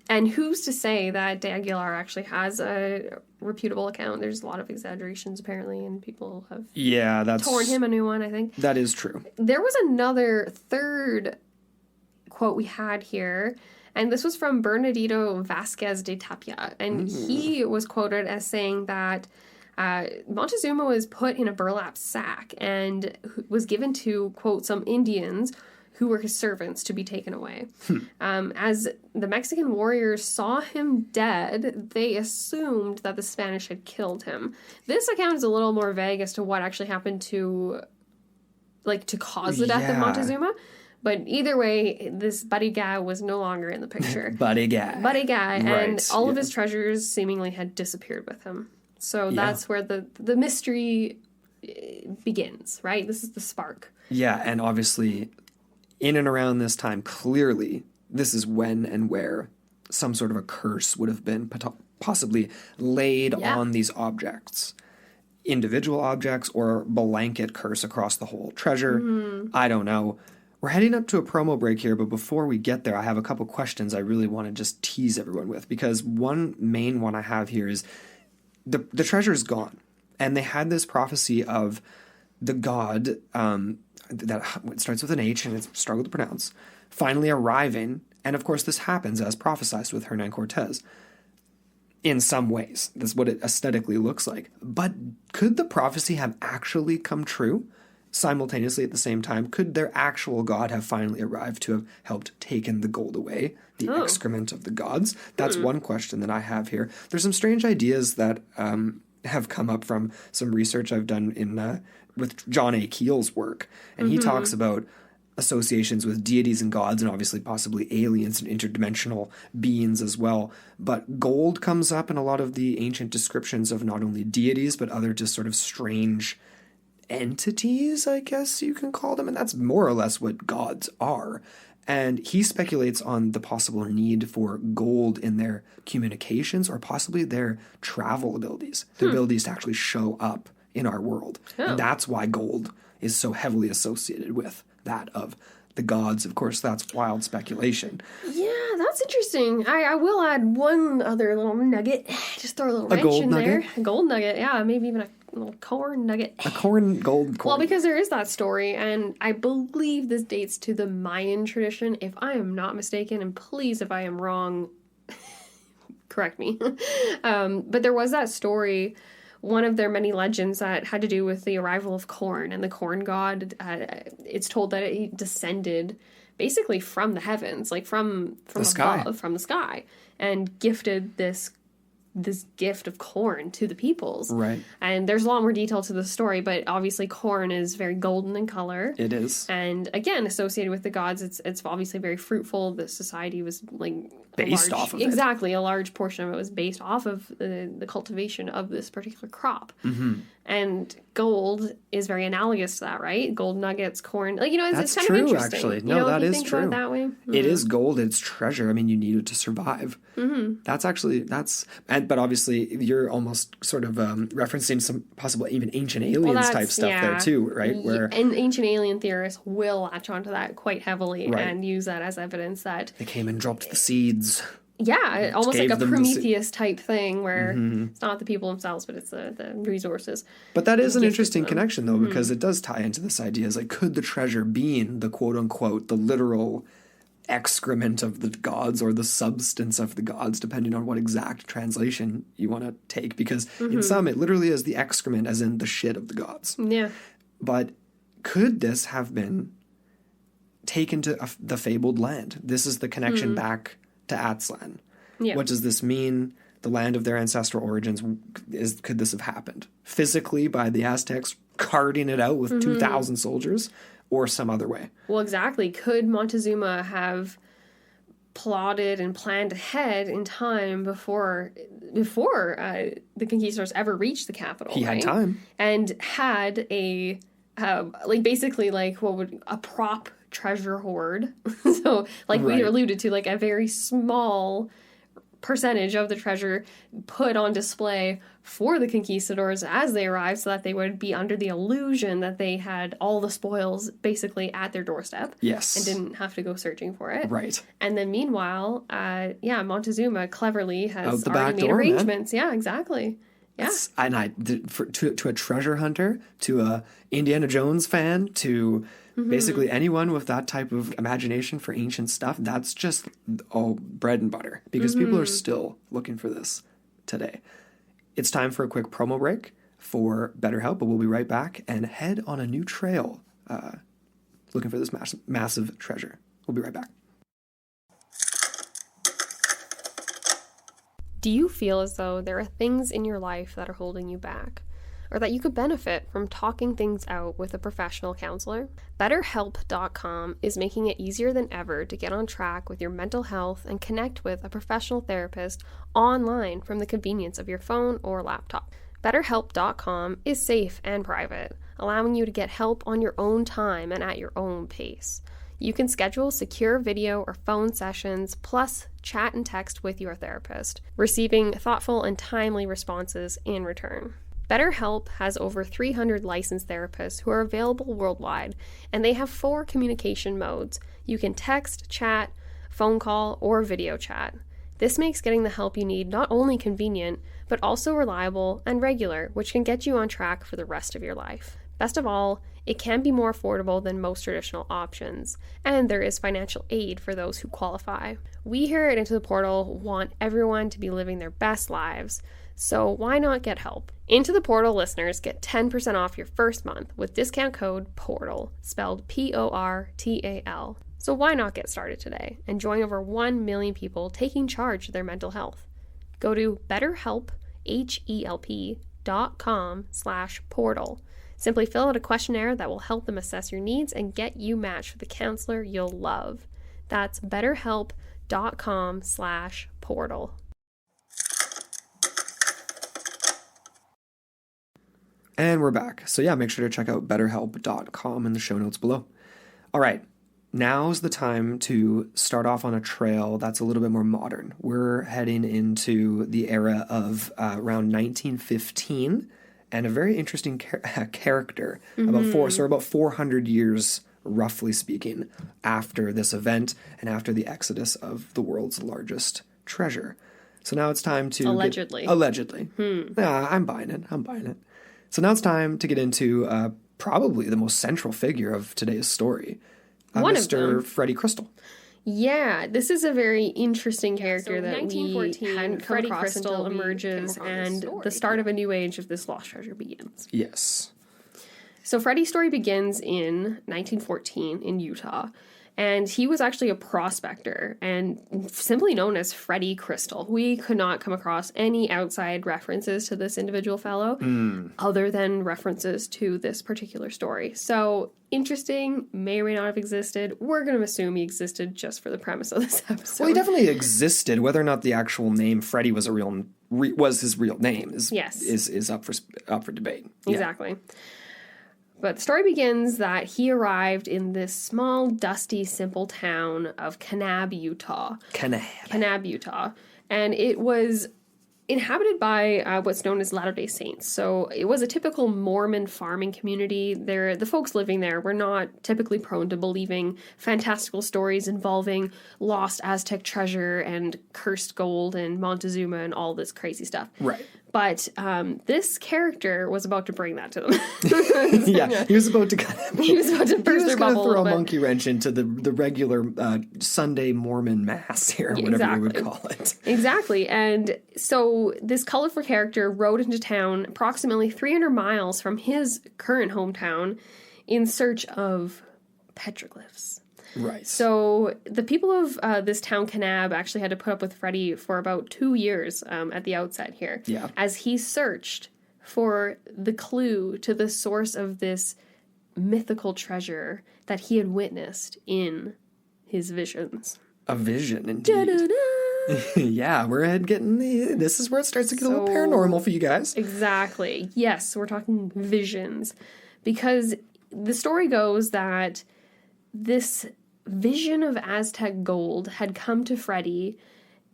And who's to say that De Aguilar actually has a reputable account? There's a lot of exaggerations apparently, and people have torn him a new one, I think. That is true. There was another third quote we had here, and this was from Bernardino Vasquez de Tapia, and he was quoted as saying that Montezuma was put in a burlap sack and was given to, quote, some Indians who were his servants to be taken away. As the Mexican warriors saw him dead, they assumed that the Spanish had killed him. This account is a little more vague as to what actually happened to cause the death of Montezuma. But either way, this buddy guy was no longer in the picture. Buddy guy. And all of his treasures seemingly had disappeared with him. So that's where the mystery begins, right? This is the spark. Yeah, and obviously, in and around this time, clearly, this is when and where some sort of a curse would have been possibly laid on these objects. Individual objects or blanket curse across the whole treasure. I don't know. We're heading up to a promo break here, but before we get there, I have a couple questions I really want to just tease everyone with, because one main one I have here is the treasure is gone, and they had this prophecy of the god that starts with an H and it's struggled to pronounce, finally arriving, and of course this happens as prophesized with Hernan Cortez. In some ways, that's what it aesthetically looks like. But could the prophecy have actually come true? Simultaneously at the same time, could their actual god have finally arrived to have helped taken the gold away, the excrement of the gods? That's one question that I have here. There's some strange ideas that have come up from some research I've done with John A. Keel's work, and he talks about associations with deities and gods, and obviously possibly aliens and interdimensional beings as well. But gold comes up in a lot of the ancient descriptions of not only deities, but other just sort of strange entities, I guess you can call them, and that's more or less what gods are. And he speculates on the possible need for gold in their communications or possibly their travel abilities, their abilities to actually show up in our world. And that's why gold is so heavily associated with that of the gods. Of course, that's wild speculation. Yeah, that's interesting. I will add one other little nugget. Just throw a little wrench in there. A gold nugget, yeah, maybe even a little corn nugget. A gold corn. Well, because there is that story, and I believe this dates to the Mayan tradition, if I am not mistaken, and please, if I am wrong, correct me. But there was that story, one of their many legends that had to do with the arrival of corn, and the corn god, it's told that it descended basically from the heavens, like from the sky. Above, from the sky, and gifted this gift of corn to the peoples. Right. And there's a lot more detail to the story, but obviously corn is very golden in color. It is. And again, associated with the gods, it's obviously very fruitful. The society was like based off of it. Exactly. A large portion of it was based off of the cultivation of this particular crop. Mm-hmm. And gold is very analogous to that, right? Gold nuggets, corn. Like, That's it's kind true, of interesting. actually. No, that is true. About it that way. It is gold. It's treasure. I mean, you need it to survive. Mm-hmm. But obviously you're almost sort of referencing some possible even ancient aliens type stuff there too, right? And ancient alien theorists will latch onto that quite heavily and use that as evidence that they came and dropped the seeds. Yeah, almost like a Prometheus type thing where it's not the people themselves, but it's the resources. But that is an interesting connection, though, because it does tie into this idea. Is like, could the treasure being the quote-unquote, the literal excrement of the gods or the substance of the gods, depending on what exact translation you want to take? Because in some, it literally is the excrement, as in the shit of the gods. Yeah. But could this have been taken to the fabled land? This is the connection back to Aztlan. Yeah. What does this mean? The land of their ancestral origins. Could this have happened physically by the Aztecs carting it out with 2,000 soldiers, or some other way? Well, exactly. Could Montezuma have plotted and planned ahead in time before the conquistadors ever reached the capital? He had time, and had a a prop treasure hoard. So we alluded to, like a very small percentage of the treasure put on display for the conquistadors as they arrived, so that they would be under the illusion that they had all the spoils basically at their doorstep. Yes. And didn't have to go searching for it. Right. And then meanwhile, Montezuma cleverly has Out the already back made door, arrangements. Man. Yeah, exactly. Yeah. To a treasure hunter, to a Indiana Jones fan, to basically anyone with that type of imagination for ancient stuff, that's just all bread and butter, because people are still looking for this today. It's time for a quick promo break for BetterHelp, but we'll be right back and head on a new trail looking for this massive treasure. We'll be right back. Do you feel as though there are things in your life that are holding you back, or that you could benefit from talking things out with a professional counselor? BetterHelp.com is making it easier than ever to get on track with your mental health and connect with a professional therapist online from the convenience of your phone or laptop. BetterHelp.com is safe and private, allowing you to get help on your own time and at your own pace. You can schedule secure video or phone sessions, plus chat and text with your therapist, receiving thoughtful and timely responses in return. BetterHelp has over 300 licensed therapists who are available worldwide, and they have 4 communication modes. You can text, chat, phone call, or video chat. This makes getting the help you need not only convenient, but also reliable and regular, which can get you on track for the rest of your life. Best of all, it can be more affordable than most traditional options, and there is financial aid for those who qualify. We here at Into the Portal want everyone to be living their best lives, so why not get help? Into the Portal listeners get 10% off your first month with discount code PORTAL, spelled PORTAL. So why not get started today and join over 1 million people taking charge of their mental health? Go to betterhelp.com/portal. Simply fill out a questionnaire that will help them assess your needs and get you matched with a counselor you'll love. That's betterhelp.com/portal. And we're back. So make sure to check out betterhelp.com in the show notes below. All right, now's the time to start off on a trail that's a little bit more modern. We're heading into the era of around 1915, and a very interesting character, about 400 years, roughly speaking, after this event and after the exodus of the world's largest treasure. So now it's time to... Allegedly. Yeah, I'm buying it. So now it's time to get into probably the most central figure of today's story, Mr. Freddie Crystal. Yeah, this is a very interesting character that we hadn't come Freddie across Crystal until emerges and the start of a new age of this lost treasure begins. Yes. So Freddie's story begins in 1914 in Utah. And he was actually a prospector and simply known as Freddie Crystal. We could not come across any outside references to this individual fellow other than references to this particular story. So interesting, may or may not have existed. We're going to assume he existed just for the premise of this episode. Well, he definitely existed. Whether or not the actual name Freddie was his real name is up for debate. Exactly. But the story begins that he arrived in this small, dusty, simple town of Kanab, Utah. Kanab, Utah. And it was inhabited by what's known as Latter-day Saints. So it was a typical Mormon farming community. The folks living there were not typically prone to believing fantastical stories involving lost Aztec treasure and cursed gold and Montezuma and all this crazy stuff. Right. But this character was about to bring that to them. He was about to burst their bubble. Throw a monkey wrench into the regular Sunday Mormon mass here, whatever you would call it. Exactly. And so this colorful character rode into town approximately 300 miles from his current hometown in search of petroglyphs. Right. So the people of this town, Kanab, actually had to put up with Freddie for about 2 years at the outset here. Yeah. As he searched for the clue to the source of this mythical treasure that he had witnessed in his visions. A vision, indeed. Yeah, we're getting this is where it starts to get a little paranormal for you guys. Exactly. Yes, we're talking visions. Because the story goes that this vision of Aztec gold had come to Freddie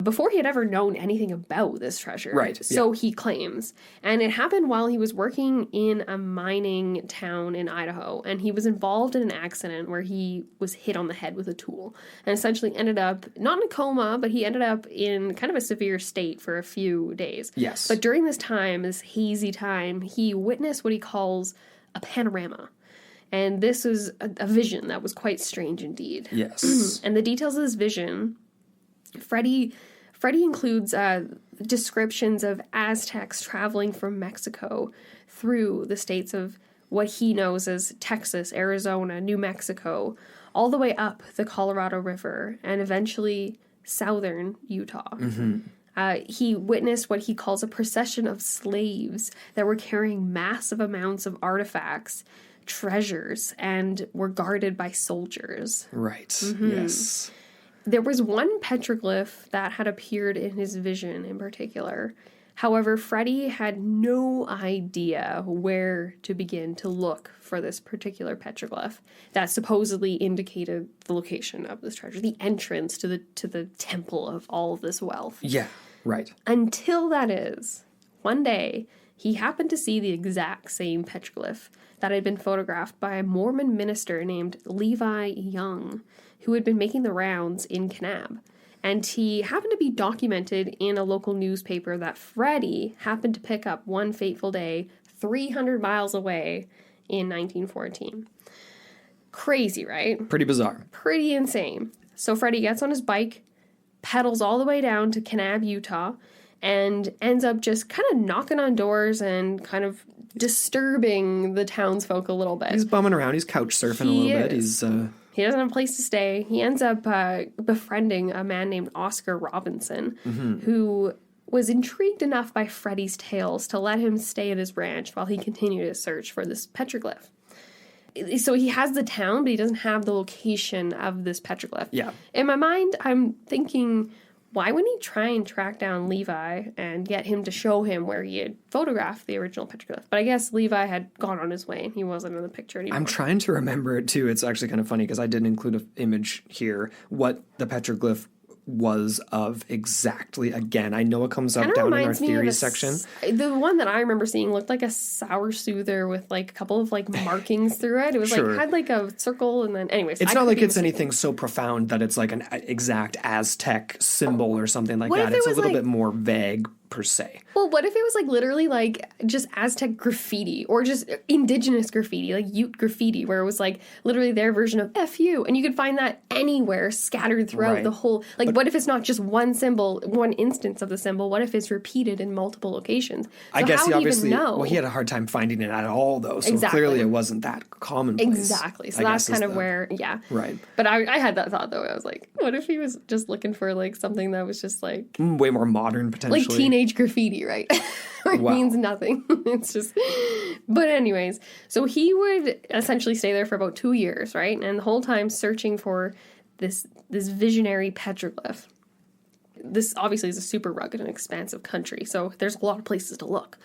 before he had ever known anything about this treasure. Right. So he claims. And it happened while he was working in a mining town in Idaho. And he was involved in an accident where he was hit on the head with a tool. And essentially ended up, not in a coma, but he ended up in kind of a severe state for a few days. Yes. But during this time, this hazy time, he witnessed what he calls a panorama. And this was a vision that was quite strange indeed. Yes. And the details of this vision, Freddie includes descriptions of Aztecs traveling from Mexico through the states of what he knows as Texas, Arizona, New Mexico, all the way up the Colorado River, and eventually southern Utah. Mm-hmm. He witnessed what he calls a procession of slaves that were carrying massive amounts of artifacts, treasures, and were guarded by soldiers. Right. Mm-hmm. Yes. There was one petroglyph that had appeared in his vision in particular. However, Freddie had no idea where to begin to look for this particular petroglyph that supposedly indicated the location of this treasure, the entrance to the temple of all of this wealth. Yeah, right. Until that is, one day, he happened to see the exact same petroglyph that had been photographed by a Mormon minister named Levi Young, who had been making the rounds in Kanab. And he happened to be documented in a local newspaper that Freddie happened to pick up one fateful day 300 miles away in 1914. Crazy, right? Pretty bizarre. Pretty insane. So Freddie gets on his bike, pedals all the way down to Kanab, Utah, and ends up just kind of knocking on doors and kind of disturbing the townsfolk a little bit. He's bumming around. He's couch surfing a little bit. He doesn't have a place to stay. He ends up befriending a man named Oscar Robinson, who was intrigued enough by Freddie's tales to let him stay at his ranch while he continued his search for this petroglyph. So he has the town, but he doesn't have the location of this petroglyph. Yeah. In my mind, I'm thinking, why wouldn't he try and track down Levi and get him to show him where he had photographed the original petroglyph? But I guess Levi had gone on his way and he wasn't in the picture anymore. I'm trying to remember it too. It's actually kind of funny because I didn't include an image here, what the petroglyph was of exactly. Again, I know it comes up down in our theories section. The one that I remember seeing looked like a sour soother with like a couple of like markings through it. It was like had like a circle and then anyways. It's not like it's anything so profound that it's like an exact Aztec symbol or something like that. It's a little bit more vague, per se. Well, what if it was like literally like just Aztec graffiti or just indigenous graffiti, like Ute graffiti, where it was like literally their version of F you, and you could find that anywhere scattered throughout the whole, like what if it's not just one symbol, one instance of the symbol, what if it's repeated in multiple locations? So I guess how he would obviously, even know? well, he had a hard time finding it at all though, so Exactly. clearly it wasn't that commonplace. Exactly. So that's kind of where, yeah. Right. But I had that thought though. I was like, what if he was just looking for like something that was just like way more modern potentially. like teenage graffiti, right? It means nothing. It's just, but anyways, so he would essentially stay there for about 2 years, right? And the whole time searching for this visionary petroglyph. This obviously is a super rugged and expansive country, so there's a lot of places to look.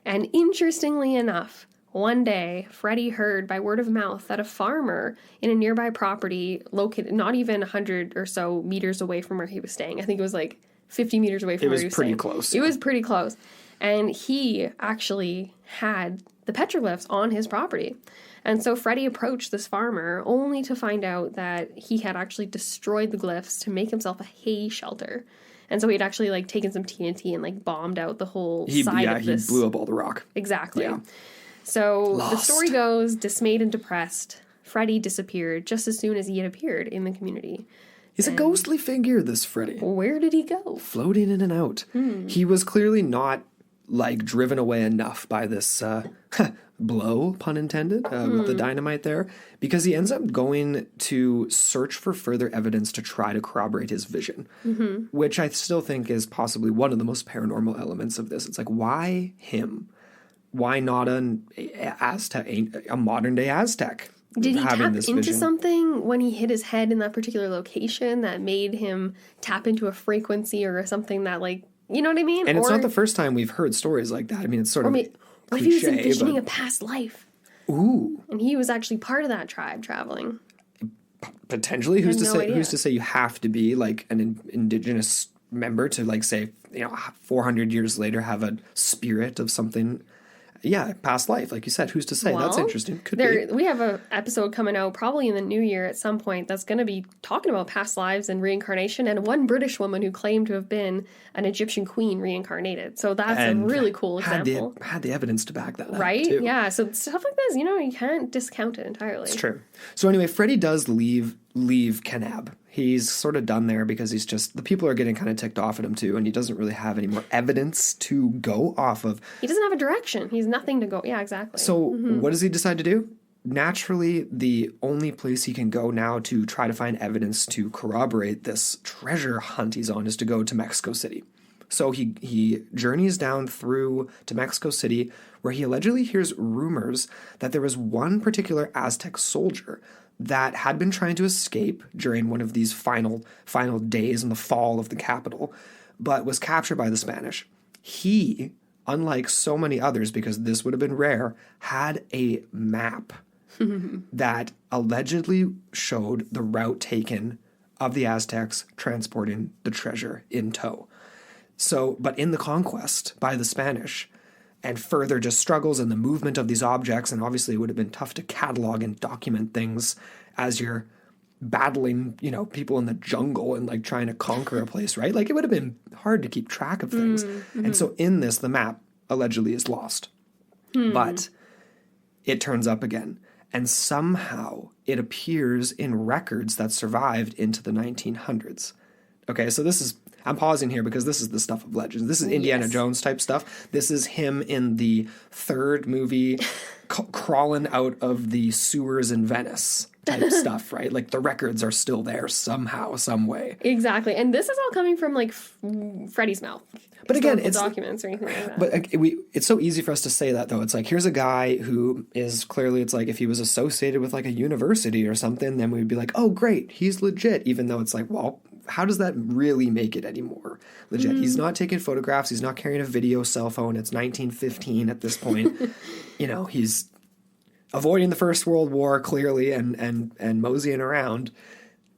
And interestingly enough, one day, Freddie heard by word of mouth that a farmer in a nearby property located not even 100 or so meters away from where he was staying. I think it was like 50 meters away from where he was staying. It was pretty close. It was pretty close. And he actually had the petroglyphs on his property. And so Freddie approached this farmer only to find out that he had actually destroyed the glyphs to make himself a hay shelter. And so he'd actually like taken some TNT and like bombed out the whole side of this. He blew up all the rock. Exactly. Yeah. So the story goes, dismayed and depressed, Freddie disappeared just as soon as he had appeared in the community. He's a ghostly figure, this Freddie. Where did he go? Floating in and out. He was clearly not, like, driven away enough by this blow, pun intended, with the dynamite there, because he ends up going to search for further evidence to try to corroborate his vision, which I still think is possibly one of the most paranormal elements of this. It's like, why him? Why not an Aztec, a modern-day Aztec? Did he tap into something when he hit his head in that particular location that made him tap into a frequency or something that, like, you know what I mean? And it's not the first time we've heard stories like that. I mean, it's sort of cliche. What if he was envisioning a past life? Ooh. And he was actually part of that tribe traveling. Potentially. Who's to say you have to be, like, an indigenous member to, like, say, 400 years later have a spirit of something. Yeah, past life, like you said. Who's to say? Well, that's interesting. Could be. We have an episode coming out probably in the new year at some point that's going to be talking about past lives and reincarnation, and one British woman who claimed to have been an Egyptian queen reincarnated. So that's a really cool example. Had the evidence to back that up, right? Too. Yeah, so stuff like this, you can't discount it entirely. It's true. So anyway, Freddie does leave Kanab. He's sort of done there because he's just, the people are getting kind of ticked off at him too, and he doesn't really have any more evidence to go off of. He doesn't have a direction. He's nothing to go. Yeah, exactly. So what does he decide to do? Naturally, the only place he can go now to try to find evidence to corroborate this treasure hunt he's on is to go to Mexico City. So he journeys down through to Mexico City, where he allegedly hears rumors that there was one particular Aztec soldier that had been trying to escape during one of these final days in the fall of the capital, but was captured by the Spanish. He, unlike so many others, because this would have been rare, had a map that allegedly showed the route taken of the Aztecs transporting the treasure in tow. So, but in the conquest by the Spanish, and further just struggles in the movement of these objects, and obviously it would have been tough to catalog and document things as you're battling, people in the jungle and like trying to conquer a place, right? Like it would have been hard to keep track of things. And so in this, the map allegedly is lost. But it turns up again. And somehow it appears in records that survived into the 1900s. Okay, so I'm pausing here because this is the stuff of legends. This is Indiana Jones type stuff. This is him in the third movie crawling out of the sewers in Venice type stuff, right? Like the records are still there somehow, some way. Exactly. And this is all coming from like Freddie's mouth. But again, it's documents or anything like that. But it's so easy for us to say that though. It's like, here's a guy who is clearly, it's like if he was associated with like a university or something, then we'd be like, oh great, he's legit. Even though it's like, well, how does that really make it any more legit? He's not taking photographs. He's not carrying a video cell phone. It's 1915 at this point. He's avoiding the First World War clearly and moseying around.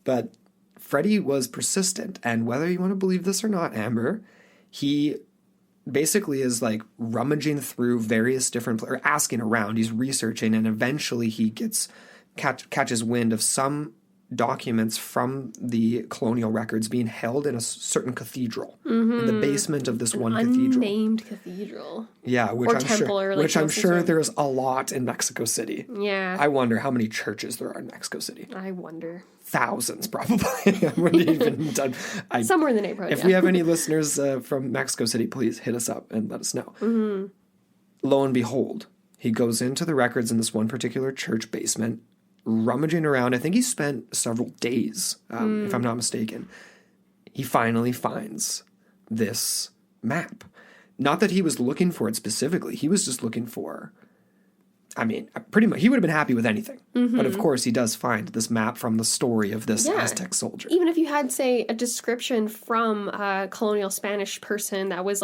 But Freddie was persistent. And whether you want to believe this or not, Amber, he basically is like rummaging through various different, or asking around. He's researching, and eventually he catches wind of some documents from the colonial records being held in a certain cathedral, in the basement of this one cathedral. Unnamed cathedral. Yeah, which I'm sure there's a lot in Mexico City. Yeah. I wonder how many churches there are in Mexico City. I wonder. Thousands, probably. I wouldn't even done. Somewhere in the neighborhood. If we have any listeners from Mexico City, please hit us up and let us know. Lo and behold, he goes into the records in this one particular church basement, rummaging around. I think he spent several days, if I'm not mistaken. He finally finds this map. Not that he was looking for it specifically. He was just looking for, pretty much, he would have been happy with anything. But of course, he does find this map from the story of this Aztec soldier. Even if you had, say, a description from a colonial Spanish person that was,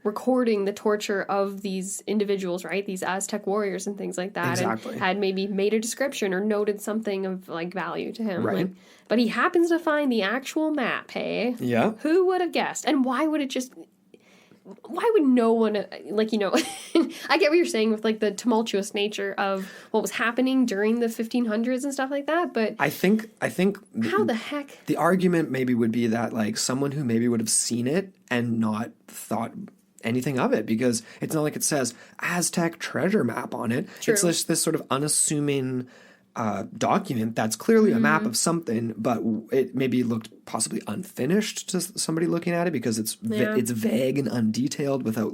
recording the torture of these individuals, right? These Aztec warriors and things like that. Exactly. And had maybe made a description or noted something of, value to him. Right. But he happens to find the actual map, hey? Yeah. Who would have guessed? And why would it just... Why would no one, I get what you're saying with, the tumultuous nature of what was happening during the 1500s and stuff like that, but... I think how the heck? The argument maybe would be that, someone who maybe would have seen it and not thought anything of it, because it's not like it says Aztec treasure map on it. True. It's just this sort of unassuming... document that's clearly a map of something, but it maybe looked possibly unfinished to somebody looking at it because it's vague and undetailed without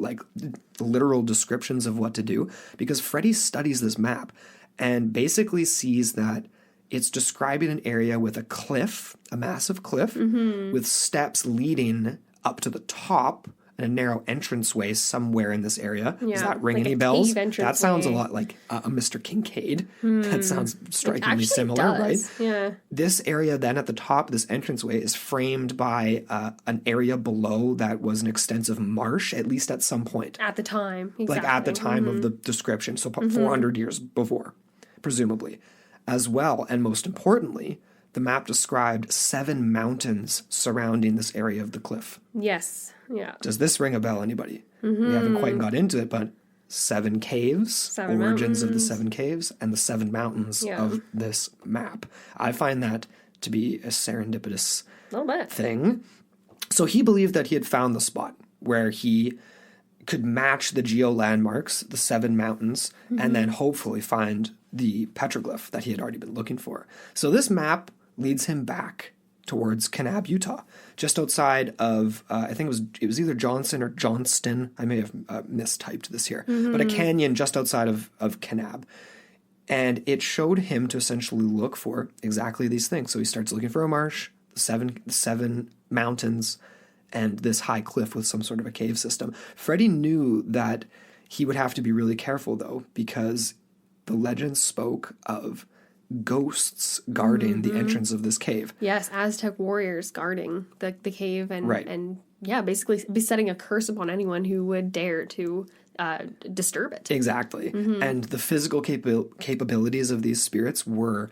literal descriptions of what to do. Because Freddie studies this map and basically sees that it's describing an area with a cliff, a massive cliff, with steps leading up to the top and a narrow entranceway somewhere in this area. Yeah, Does that ring any bells? That sounds a lot like a Mr. Kincaid. That sounds strikingly similar, right? Yeah. This area then at the top, this entranceway, is framed by an area below that was an extensive marsh, at least at some point. At the time. Exactly. At the time of the description. So 400 years before, presumably. As well, and most importantly, the map described 7 mountains surrounding this area of the cliff. Yes. Yeah. Does this ring a bell, anybody? We haven't quite got into it, but 7 caves, origins of the 7 caves, and the 7 mountains of this map. I find that to be a serendipitous thing. So he believed that he had found the spot where he could match the geo-landmarks, the 7 mountains, and then hopefully find the petroglyph that he had already been looking for. So this map leads him back towards Kanab, Utah, just outside of, I think it was either Johnson or Johnston. I may have mistyped this here, but a canyon just outside of Kanab. And it showed him to essentially look for exactly these things. So he starts looking for a marsh, the seven mountains, and this high cliff with some sort of a cave system. Freddie knew that he would have to be really careful, though, because the legend spoke of ghosts guarding the entrance of this cave. Yes, Aztec warriors guarding the cave and basically be setting a curse upon anyone who would dare to disturb it. Exactly. And the physical capabilities of these spirits were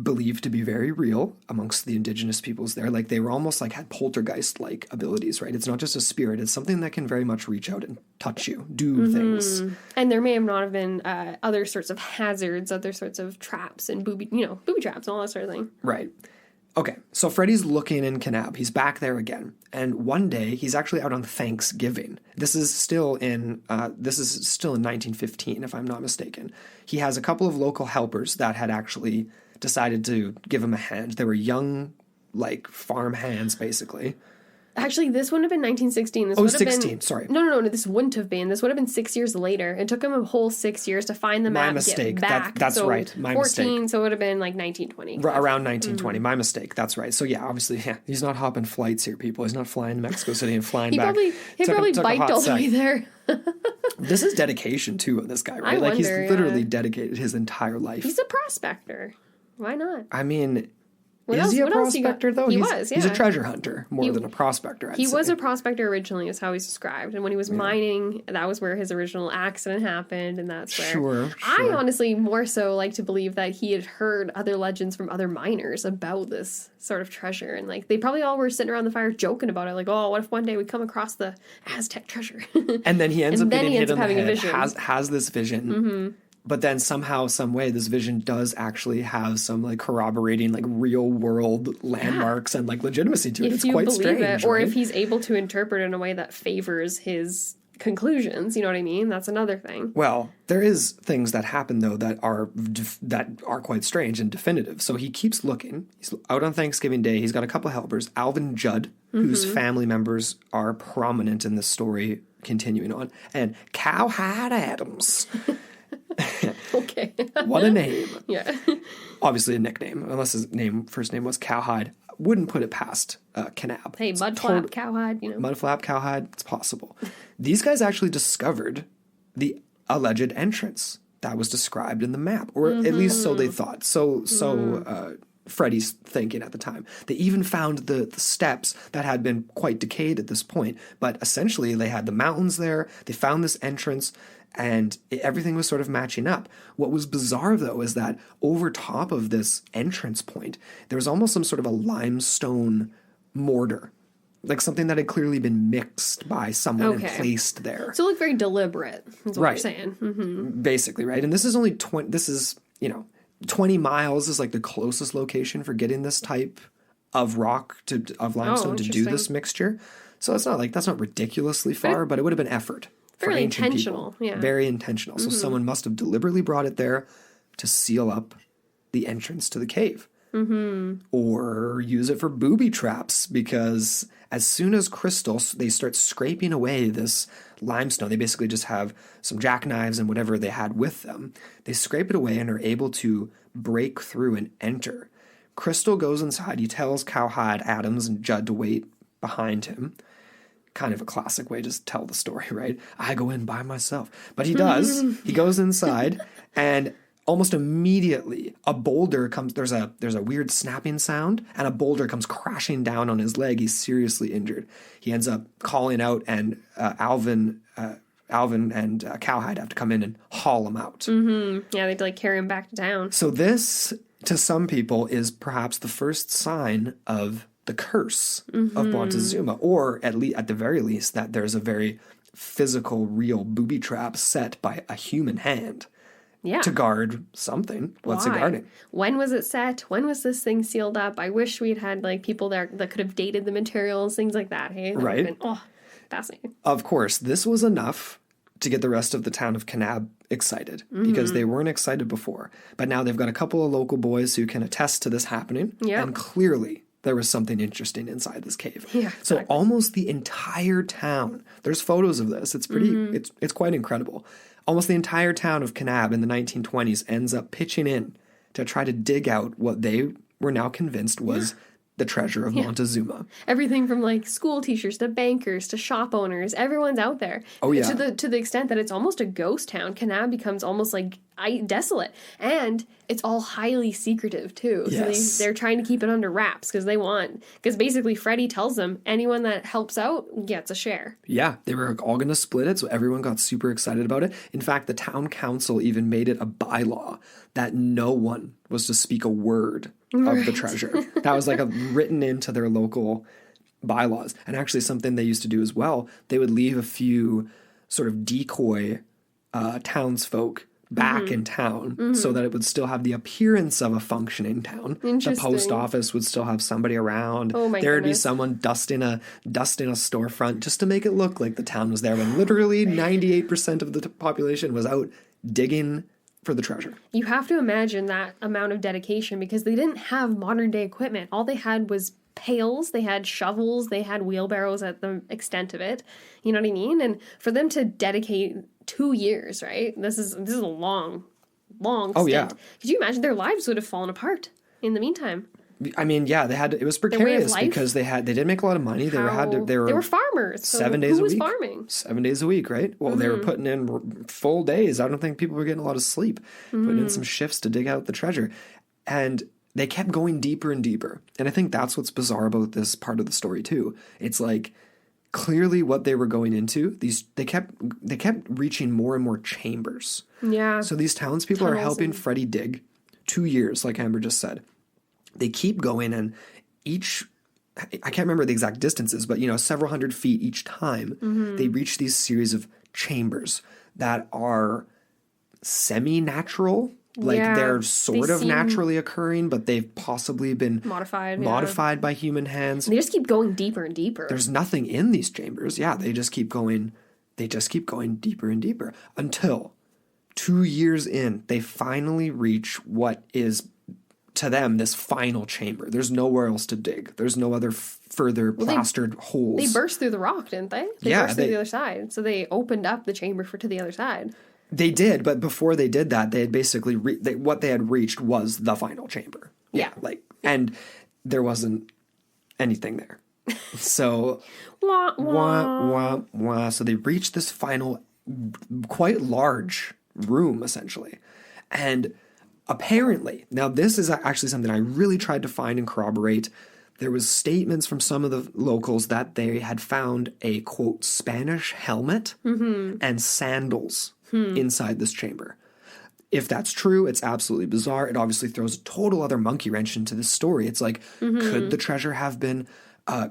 believed to be very real amongst the indigenous peoples there. They were almost had poltergeist-like abilities, right? It's not just a spirit. It's something that can very much reach out and touch you, do things. And there may have not have been other sorts of hazards, other sorts of traps and booby traps and all that sort of thing. Right. Okay, so Freddie's looking in Kanab. He's back there again. And one day, he's actually out on Thanksgiving. This is still in 1915, if I'm not mistaken. He has a couple of local helpers that had actually decided to give him a hand. They were young, farm hands, basically. Actually, this wouldn't have been 1916. This would have 16, been, sorry. No, this wouldn't have been. This would have been 6 years later. It took him a whole 6 years to find the map. My mistake. Get back. That's so right. My 14, mistake. So it would have been 1920. Around 1920. My mistake. That's right. So yeah, obviously, he's not hopping flights here, people. He's not flying to Mexico City and flying back. He probably biked all the way there. This is dedication, too, of this guy, right? He's literally dedicated his entire life. He's a prospector. Why not? I mean... Is he a prospector, though? He was, yeah. He's a treasure hunter more than a prospector, I'd say. He was a prospector originally, is how he's described. And when he was mining, that was where his original accident happened, and that's where... Sure. I honestly more so like to believe that he had heard other legends from other miners about this sort of treasure. And, they probably all were sitting around the fire joking about it. What if one day we come across the Aztec treasure? And then he ends up getting hit in the head, having a vision. has this vision... But then somehow, some way, this vision does actually have some like corroborating, like real world landmarks and like legitimacy to it. It's quite strange. Or right? if he's able to interpret in a way that favors his conclusions, you know what I mean? That's another thing. Well, there is things that happen though that are quite strange and definitive. So he keeps looking. He's out on Thanksgiving Day. He's got a couple helpers, Alvin Judd, whose family members are prominent in this story continuing on, and Cowhide Adams. Okay. What a name. Yeah. Obviously a nickname, unless his first name was Cowhide. Wouldn't put it past Kanab. Hey, Mudflap Cowhide, you know. Mudflap Cowhide, it's possible. These guys actually discovered the alleged entrance that was described in the map, or at least so they thought. So Freddie's thinking at the time. They even found the steps that had been quite decayed at this point, but essentially they had the mountains there, they found this entrance, and everything was sort of matching up. What was bizarre, though, is that over top of this entrance point, there was almost some sort of a limestone mortar, like something that had clearly been mixed by someone and placed there. So it looked very deliberate, is what you're saying. Mm-hmm. Basically, right? And this is only 20 miles is like the closest location for getting this type of rock of limestone to do this mixture. So it's not like, that's not ridiculously far, but it would have been effort. Very intentional, yeah. Very intentional. So someone must have deliberately brought it there to seal up the entrance to the cave. Mm-hmm. Or use it for booby traps, because as soon as they start scraping away this limestone, they basically just have some jackknives and whatever they had with them. They scrape it away and are able to break through and enter. Crystal goes inside. He tells Cowhide, Adams, and Judd to wait behind him. Kind of a classic way to tell the story, right? I go in by myself. But he does. He goes inside, and almost immediately a boulder comes. There's a weird snapping sound, and a boulder comes crashing down on his leg. He's seriously injured. He ends up calling out, and Alvin and Cowhide have to come in and haul him out. Mm-hmm. Yeah, they have to like carry him back to town. So this, to some people, is perhaps the first sign of the curse of Montezuma, or at the very least that there's a very physical, real booby trap set by a human hand to guard something. What's it guarding? When was it set? When was this thing sealed up? I wish we'd had like people there that could have dated the materials, things like that. Hey, that right? Been, fascinating. Of course, this was enough to get the rest of the town of Kanab excited, because they weren't excited before. But now they've got a couple of local boys who can attest to this happening, and clearly there was something interesting inside this cave. Yeah, exactly. So almost the entire town, there's photos of this. It's pretty, it's quite incredible. Almost the entire town of Kanab in the 1920s ends up pitching in to try to dig out what they were now convinced was the treasure of Montezuma. Everything from like school teachers to bankers to shop owners, everyone's out there. Oh yeah. To the extent that it's almost a ghost town. Kanab becomes almost like desolate, and it's all highly secretive too. Yes. So they're trying to keep it under wraps because basically Freddie tells them anyone that helps out gets a share. Yeah, they were all going to split it, so everyone got super excited about it. In fact, the town council even made it a bylaw that no one was to speak a word of the treasure. That was like written into their local bylaws. And actually something they used to do as well, they would leave a few sort of decoy townsfolk back in town so that it would still have the appearance of a functioning town. The post office would still have somebody around. Oh my There would be goodness. someone dusting a storefront just to make it look like the town was there, when literally 98% of the population was out digging for the treasure. You have to imagine that amount of dedication, because they didn't have modern day equipment. All they had was pails, they had shovels, they had wheelbarrows at the extent of it. You know what I mean? And for them to dedicate 2 years, right? This is a long stint. Oh, yeah. Could you imagine their lives would have fallen apart in the meantime? I mean, yeah, it was precarious because they did make a lot of money. They were farmers. So 7 days a week. Who was farming? 7 days a week, right? Well, they were putting in full days. I don't think people were getting a lot of sleep. Putting in some shifts to dig out the treasure. And they kept going deeper and deeper. And I think that's what's bizarre about this part of the story too. It's like clearly what they were going into, they kept reaching more and more chambers. Yeah. So these townspeople are helping Freddie dig 2 years, like Amber just said. They keep going, and I can't remember the exact distances, but several hundred feet each time, they reach these series of chambers that are semi-natural. Like, Yeah, they're they sort of seem naturally occurring, but they've possibly been modified by human hands. And they just keep going deeper and deeper. There's nothing in these chambers. Yeah, they just keep going deeper and deeper until 2 years in, they finally reach what is, to them, this final chamber. There's nowhere else to dig. There's no other further plastered holes. They burst through the rock, didn't they? They burst through the other side. So they opened up the chamber to the other side. They did, but before they did that, they had basically what they had reached was the final chamber. Yeah. And there wasn't anything there. So Wah, wah. So they reached this final, quite large room, essentially. And apparently, now this is actually something I really tried to find and corroborate. There was statements from some of the locals that they had found a, quote, Spanish helmet and sandals inside this chamber. If that's true, it's absolutely bizarre. It obviously throws a total other monkey wrench into this story. It's like, could the treasure have been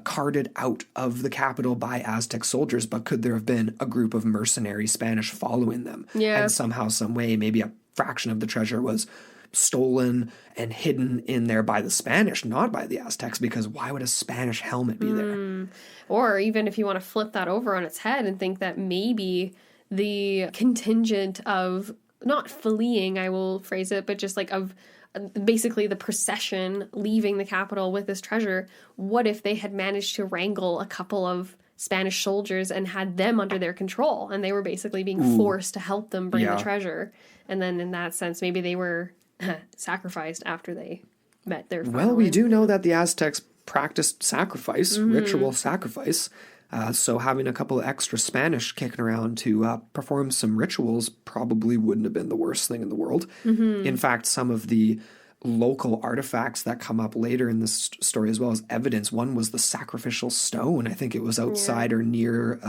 carted out of the capital by Aztec soldiers, but could there have been a group of mercenary Spanish following them? Yeah. And somehow, some way, maybe a fraction of the treasure was stolen and hidden in there by the Spanish, not by the Aztecs, because why would a Spanish helmet be there? Or even if you want to flip that over on its head and think that maybe the contingent of, not fleeing, I will phrase it, but just like of basically the procession leaving the capital with this treasure, what if they had managed to wrangle a couple of Spanish soldiers and had them under their control, and they were basically being forced to help them bring the treasure, and then in that sense maybe they were sacrificed after they met their final Well, we end. do know that the Aztecs practiced sacrifice, ritual sacrifice. So having a couple of extra Spanish kicking around to perform some rituals probably wouldn't have been the worst thing in the world. In fact, some of the local artifacts that come up later in this story as well as evidence. One was the sacrificial stone. I think it was outside or near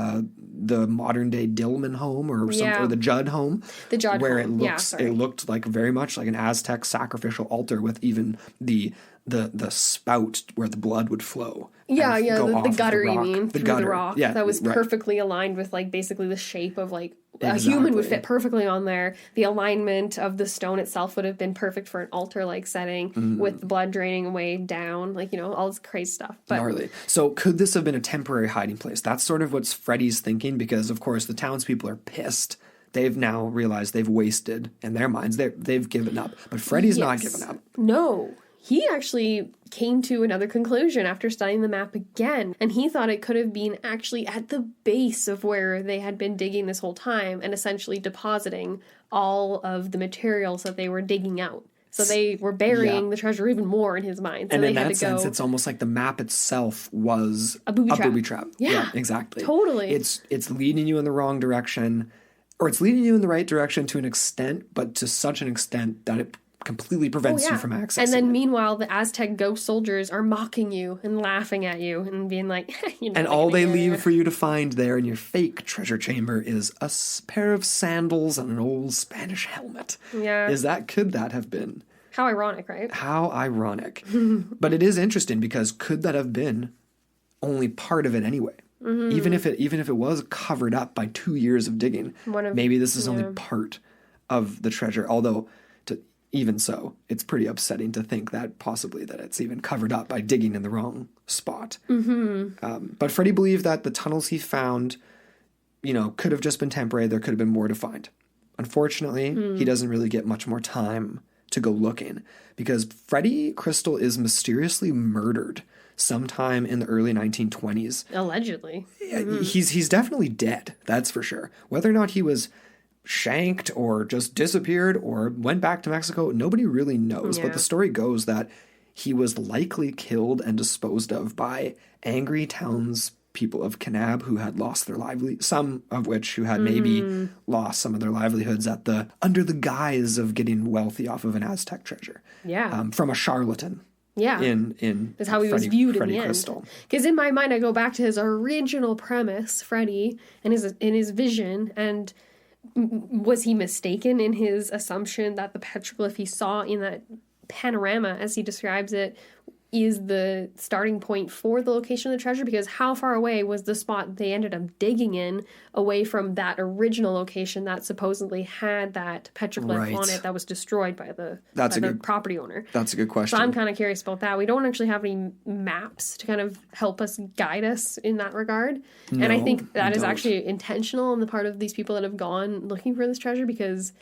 the modern day Dillman home or something, or the Judd home. The Judd where home. it looked like very much like an Aztec sacrificial altar with even the spout where the blood would flow. The gutter, you mean, through the rock. Yeah, that was perfectly aligned with, like, basically the shape of, like, a human would fit perfectly on there. The alignment of the stone itself would have been perfect for an altar-like setting with the blood draining away down, like, all this crazy stuff. But gnarly. So could this have been a temporary hiding place? That's sort of what's Freddie's thinking, because, of course, the townspeople are pissed. They've now realized they've wasted, in their minds, they've given up. But Freddie's not given up. No. He actually came to another conclusion after studying the map again, and he thought it could have been actually at the base of where they had been digging this whole time and essentially depositing all of the materials that they were digging out. So they were burying the treasure even more in his mind. So and they in had that sense, it's almost like the map itself was a booby trap. Yeah, exactly. Totally. It's leading you in the wrong direction, or it's leading you in the right direction to an extent, but to such an extent that it completely prevents you from accessing And then it. meanwhile, the Aztec ghost soldiers are mocking you and laughing at you and being like, and all they leave for you to find there in your fake treasure chamber is a pair of sandals and an old Spanish helmet. Yeah. Could that have been? How ironic, right? How ironic. But it is interesting, because could that have been only part of it anyway? Even if it was covered up by 2 years of digging, maybe this is only part of the treasure. Although, even so, it's pretty upsetting to think that possibly that it's even covered up by digging in the wrong spot. But Freddie believed that the tunnels he found, could have just been temporary. There could have been more to find. Unfortunately, he doesn't really get much more time to go looking, because Freddie Crystal is mysteriously murdered sometime in the early 1920s. Allegedly. He's definitely dead, that's for sure. Whether or not he was shanked or just disappeared or went back to Mexico, nobody really knows. But the story goes that he was likely killed and disposed of by angry townspeople of Kanab who had lost their livelihood, some of which who had maybe lost some of their livelihoods under the guise of getting wealthy off of an Aztec treasure. Yeah. From a charlatan. Yeah. In That's how he was viewed in the end. Because in my mind, I go back to his original premise, Freddie, and his vision, and was he mistaken in his assumption that the petroglyph he saw in that panorama, as he describes it, is the starting point for the location of the treasure, because how far away was the spot they ended up digging in away from that original location that supposedly had that petroglyph on it that was destroyed by the property owner. That's a good question. So I'm kind of curious about that. We don't actually have any maps to kind of help us guide us in that regard. No, and I think that is actually intentional on the part of these people that have gone looking for this treasure, because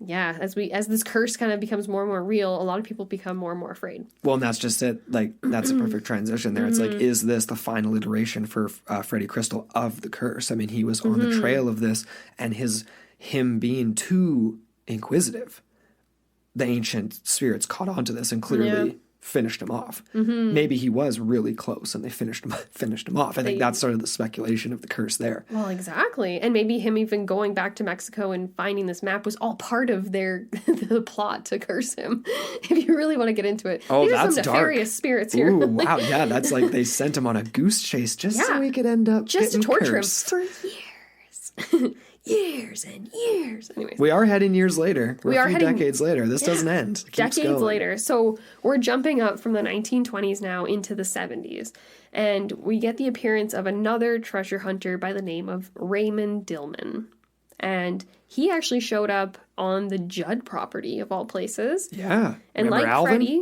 yeah, as this curse kind of becomes more and more real, a lot of people become more and more afraid. Well, and that's just it. Like, that's a perfect transition there. It's like, is this the final iteration for Freddie Crystal of the curse? I mean, he was on the trail of this, and him being too inquisitive, the ancient spirits caught on to this and clearly finished him off. Maybe he was really close and they finished him off. I think that's sort of the speculation of the curse there. Well, exactly. And maybe him even going back to Mexico and finding this map was all part of the plot to curse him. If you really want to get into it. Oh, these that's are some nefarious spirits here. Ooh, wow. Yeah, that's like they sent him on a goose chase just so he could end up just to getting torture cursed. him for years. Years and years. Anyways. We are heading years later. We're a few decades later. This doesn't end. It keeps decades going. later. So we're jumping up from the 1920s now into the 70s. And we get the appearance of another treasure hunter by the name of Raymond Dillman. And he actually showed up on the Judd property, of all places. Yeah. And remember like Alvin? Freddie...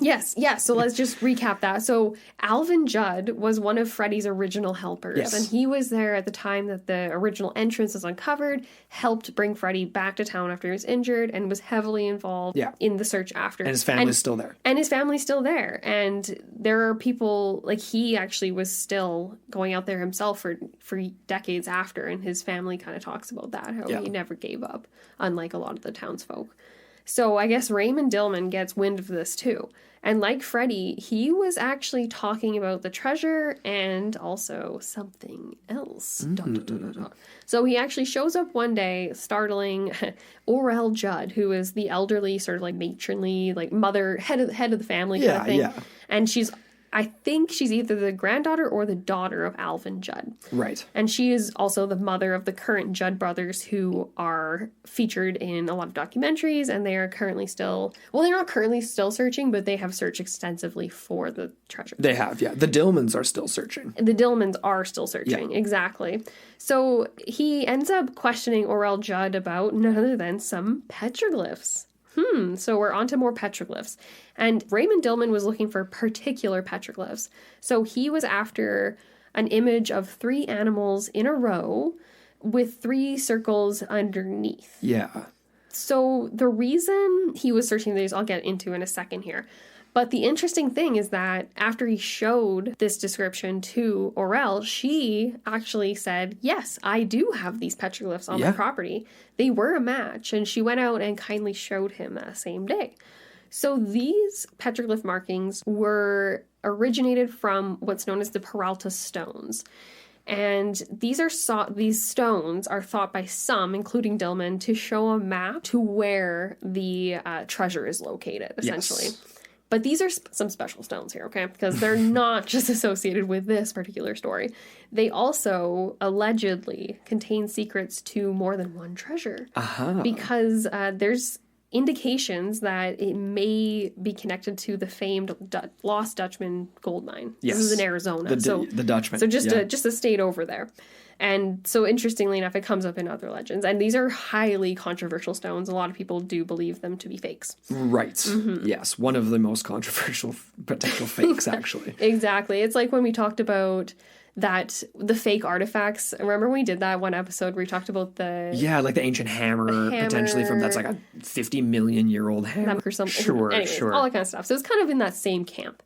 Yes. So let's just recap that. So Alvin Judd was one of Freddie's original helpers. Yes. And he was there at the time that the original entrance was uncovered, helped bring Freddie back to town after he was injured, and was heavily involved in the search after. And his family's still there. And his family's still there. And there are people, like he actually was still going out there himself for decades after, and his family kind of talks about that, how he never gave up, unlike a lot of the townsfolk. So I guess Raymond Dillman gets wind of this too. And like Freddie, he was actually talking about the treasure and also something else. So he actually shows up one day, startling Orel Judd, who is the elderly, sort of like matronly, like mother, head of the family kind of thing. Yeah. And I think she's either the granddaughter or the daughter of Alvin Judd. Right. And she is also the mother of the current Judd brothers, who are featured in a lot of documentaries, and they are currently still... Well, they're not currently still searching, but they have searched extensively for the treasure. They have, yeah. The Dillmans are still searching. The Dillmans are still searching, exactly. So he ends up questioning Orel Judd about none other than some petroglyphs. So we're on to more petroglyphs. And Raymond Dillman was looking for particular petroglyphs. So he was after an image of 3 animals in a row with 3 circles underneath. Yeah. So the reason he was searching these, I'll get into in a second here. But the interesting thing is that after he showed this description to Orel, she actually said, yes, I do have these petroglyphs on my property. They were a match, and she went out and kindly showed him that same day. So these petroglyph markings were originated from what's known as the Peralta Stones. And these stones are thought by some, including Dillman, to show a map to where the treasure is located, essentially. Yes. But these are some special stones here, okay? Because they're not just associated with this particular story. They also allegedly contain secrets to more than one treasure. Because there's indications that it may be connected to the famed lost Dutchman gold mine. Yes. This is in Arizona. The Dutchman. So just a state over there. And so interestingly enough, it comes up in other legends. And these are highly controversial stones. A lot of people do believe them to be fakes. Right. Mm-hmm. Yes. One of the most controversial potential fakes, actually. Exactly. It's like when we talked about the fake artifacts. Remember when we did that one episode where we talked about like the ancient hammer. Potentially that's like a 50 million year old hammer. Or something. Sure. All that kind of stuff. So it's kind of in that same camp.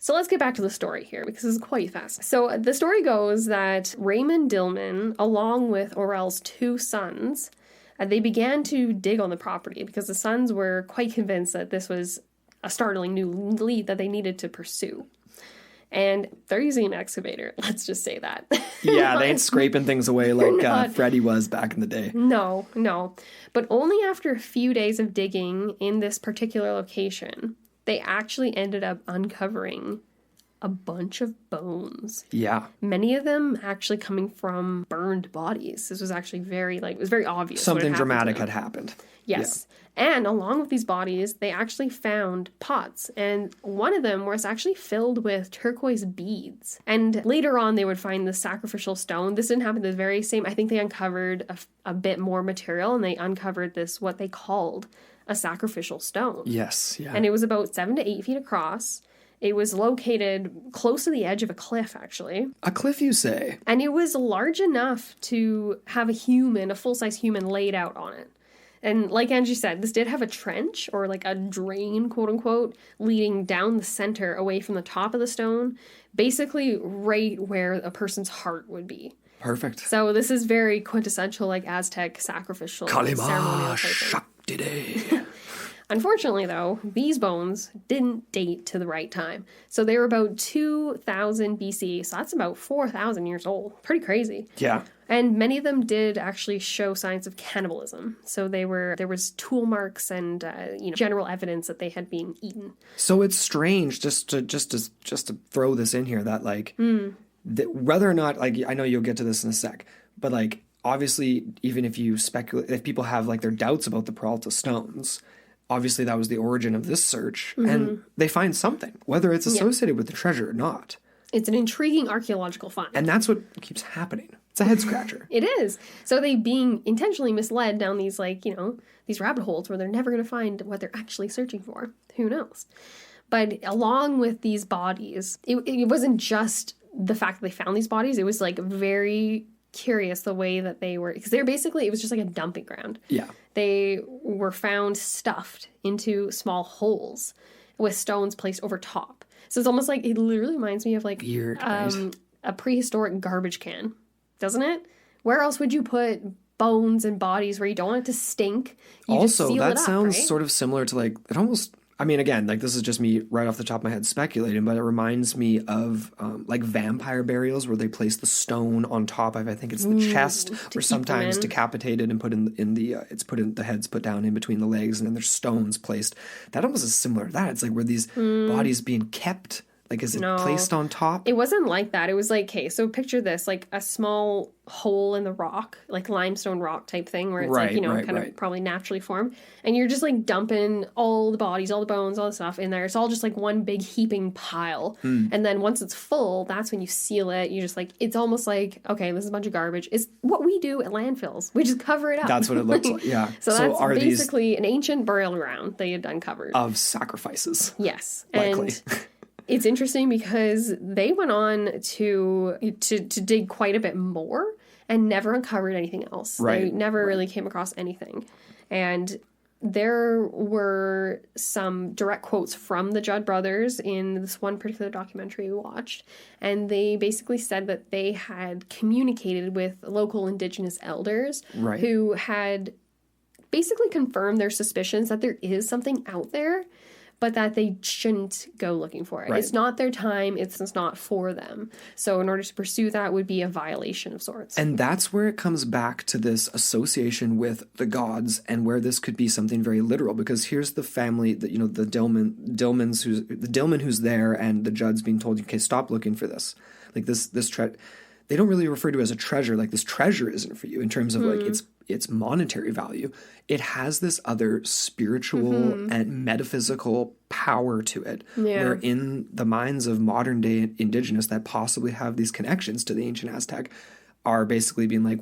So let's get back to the story here, because this is quite fast. So the story goes that Raymond Dillman, along with Orel's 2 sons, they began to dig on the property because the sons were quite convinced that this was a startling new lead that they needed to pursue. And they're using an excavator, let's just say that. Yeah, they ain't scraping things away like Freddie was back in the day. No. But only after a few days of digging in this particular location, they actually ended up uncovering a bunch of bones. Yeah. Many of them actually coming from burned bodies. This was actually it was very obvious. Something dramatic had happened. Yes. Yeah. And along with these bodies, they actually found pots. And one of them was actually filled with turquoise beads. And later on, they would find the sacrificial stone. This didn't happen the very same. I think they uncovered a bit more material, and they uncovered this, what they called a sacrificial stone. Yes. Yeah. And it was about 7 to 8 feet across. It was located close to the edge of a cliff, actually. A cliff, you say? And it was large enough to have a full-size human laid out on it. And like Angie said, this did have a trench, or like a drain, quote unquote, leading down the center away from the top of the stone, basically right where a person's heart would be. Perfect. So this is very quintessential, like Aztec sacrificial ceremonial type thing. Unfortunately, though, these bones didn't date to the right time. So they were about 2000 BC, so that's about 4,000 years old. Pretty crazy. Yeah. And many of them did actually show signs of cannibalism. So there was tool marks and general evidence that they had been eaten. So it's strange, just to throw this in here, that like whether or not, like, I know you'll get to this in a sec, but like obviously, even if you speculate, if people have like their doubts about the Peralta Stones, obviously that was the origin of this search, and they find something, whether it's associated with the treasure or not. It's an intriguing archaeological find. And that's what keeps happening. It's a head scratcher. It is. So they being intentionally misled down these, these rabbit holes where they're never going to find what they're actually searching for. Who knows? But along with these bodies, it wasn't just the fact that they found these bodies. It was like very curious the way that they were, because it was just like a dumping ground. Yeah. They were found stuffed into small holes with stones placed over top. So it's almost like, it literally reminds me of like weird, a prehistoric garbage can, doesn't it? Where else would you put bones and bodies where you don't want it to stink? You also, just seal that it up, sounds right? sort of similar to like, it almost, I mean, again, like this is just me right off the top of my head speculating, but it reminds me of like vampire burials where they place the stone on top of, I think it's the chest, or sometimes decapitated and put in the head's put down in between the legs, and then there's stones placed. That almost is similar to that. It's like, where these bodies being kept, like, is it placed on top? It wasn't like that. It was like, okay, so picture this, like a small hole in the rock, like limestone rock type thing, where it's of probably naturally formed. And you're just like dumping all the bodies, all the bones, all the stuff in there. It's all just like one big heaping pile. And then once it's full, that's when you seal it. You just like, it's almost like, okay, this is a bunch of garbage. It's what we do at landfills. We just cover it up. That's what it looks like, yeah. So that's basically an ancient burial ground they had uncovered. Of sacrifices. Yes. Likely. And it's interesting because they went on to dig quite a bit more and never uncovered anything else. Right. They never really came across anything. And there were some direct quotes from the Judd brothers in this one particular documentary we watched. And they basically said that they had communicated with local indigenous elders who had basically confirmed their suspicions that there is something out there, but that they shouldn't go looking for it. Right. It's not their time. It's not for them. So in order to pursue that would be a violation of sorts. And that's where it comes back to this association with the gods, and where this could be something very literal. Because here's the family that, the Dillman who's there, and the Judds being told, okay, stop looking for this. Like they don't really refer to it as a treasure. Like, this treasure isn't for you in terms of like its monetary value. It has this other spiritual and metaphysical power to it, where in the minds of modern day indigenous that possibly have these connections to the ancient Aztec are basically being like,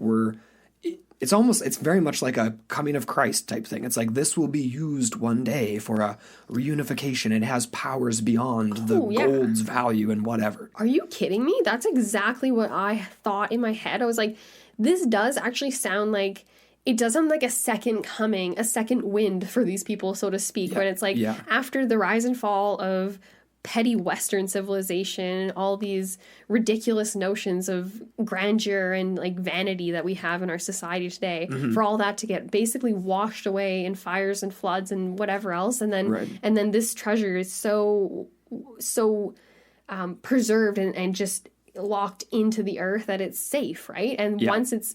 it's very much like a coming of Christ type thing. It's like, this will be used one day for a reunification. It has powers beyond the gold's value and whatever. Are you kidding me? That's exactly what I thought in my head. I was like, this does actually sound like, it does sound like a second coming, a second wind for these people, so to speak, when it's like after the rise and fall of petty Western civilization, all these ridiculous notions of grandeur and like vanity that we have in our society today, for all that to get basically washed away in fires and floods and whatever else, and then this treasure is so preserved and just locked into the earth that it's safe, right? And once it's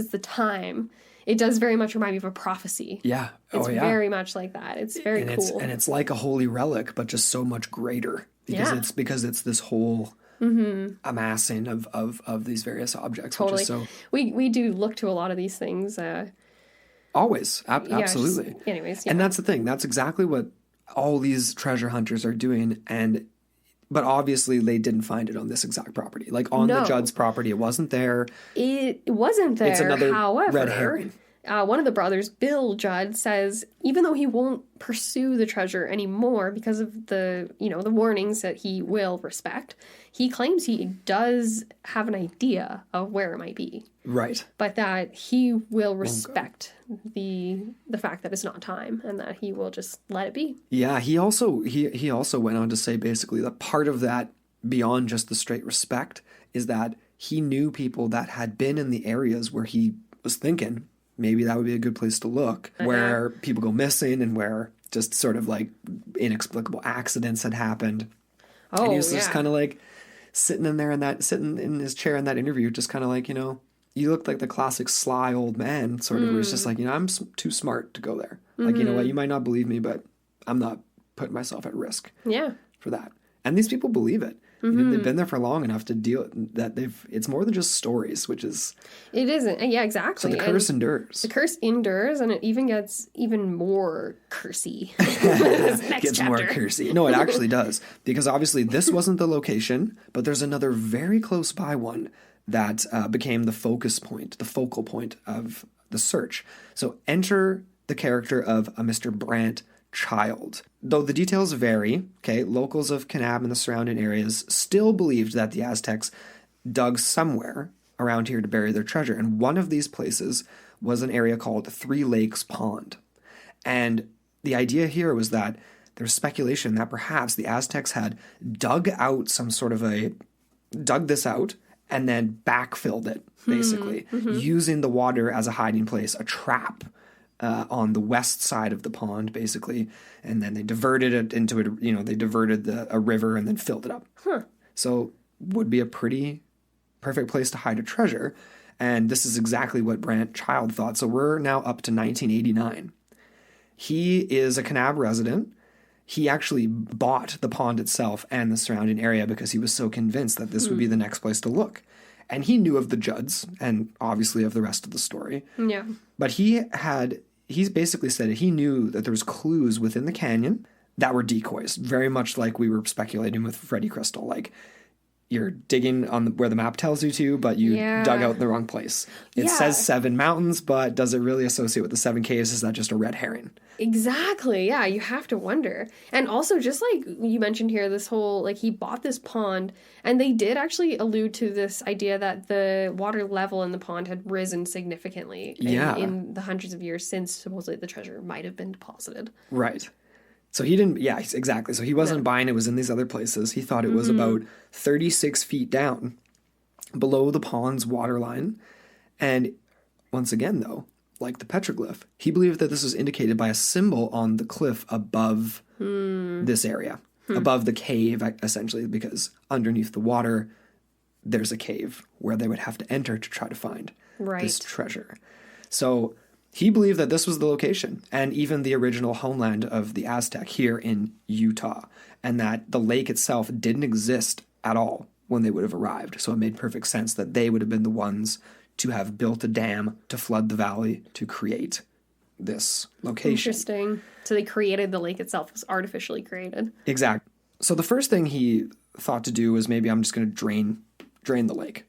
the time, it does very much remind me of a prophecy. Yeah. It's very much like that. It's very cool. It's like a holy relic, but just so much greater because it's this whole amassing of these various objects. Totally. Which is so we do look to a lot of these things. Always. Absolutely. Anyways. And that's the thing. That's exactly what all these treasure hunters are doing. But obviously they didn't find it on this exact property. Like on the Judd's property, it wasn't there. It wasn't there. It's another However, red herring. One of the brothers, Bill Judd, says even though he won't pursue the treasure anymore because of the warnings that he will respect, he claims he does have an idea of where it might be. Right. But that he will respect the fact that it's not time and that he will just let it be. Yeah, he also went on to say basically that part of that, beyond just the straight respect, is that he knew people that had been in the areas where he was thinking maybe that would be a good place to look, where people go missing and where just sort of like inexplicable accidents had happened. And he was just kind of like sitting in his chair in that interview, just kind of like, you look like the classic sly old man, sort of, where he's just like, I'm too smart to go there. Like, you know what, you might not believe me, but I'm not putting myself at risk for that. And these people believe it. They've been there for long enough to deal that it's more than just stories, which is... It isn't. Yeah, exactly. So the curse endures. The curse endures, and it even gets even more cursy. Gets more cursy. No, it actually does. Because obviously this wasn't the location, but there's another very close by one that became the focal point of the search. So enter the character of a Mr. Brant Child. Though the details vary, locals of Kanab and the surrounding areas still believed that the Aztecs dug somewhere around here to bury their treasure. And one of these places was an area called Three Lakes Pond. And the idea here was that there's speculation that perhaps the Aztecs had dug this out and then backfilled it, basically, using the water as a hiding place, a trap on the west side of the pond, basically. And then they diverted it into they diverted a river and then filled it up. So would be a pretty perfect place to hide a treasure. And this is exactly what Brant Child thought. So we're now up to 1989. He is a Kanab resident. He actually bought the pond itself and the surrounding area because he was so convinced that this would be the next place to look. And he knew of the Judds and obviously of the rest of the story. Yeah. But he's basically said he knew that there was clues within the canyon that were decoys, very much like we were speculating with Freddie Crystal. Like, you're digging on where the map tells you to, but you dug out in the wrong place. It says 7 mountains, but does it really associate with the 7 caves? Is that just a red herring? Exactly. Yeah, you have to wonder. And also, just like you mentioned here, this whole, like, he bought this pond, and they did actually allude to this idea that the water level in the pond had risen significantly in the hundreds of years since supposedly the treasure might have been deposited. Right. So he didn't, exactly. So he wasn't buying it was in these other places. He thought it was about 36 feet down below the pond's waterline. And once again, though, like the petroglyph, he believed that this was indicated by a symbol on the cliff above this area, above the cave, essentially, because underneath the water, there's a cave where they would have to enter to try to find this treasure. So he believed that this was the location and even the original homeland of the Aztec here in Utah, and that the lake itself didn't exist at all when they would have arrived. So it made perfect sense that they would have been the ones to have built a dam to flood the valley to create this location. Interesting. So they created the lake itself. It was artificially created. Exactly. So the first thing he thought to do was maybe I'm just going to drain the lake.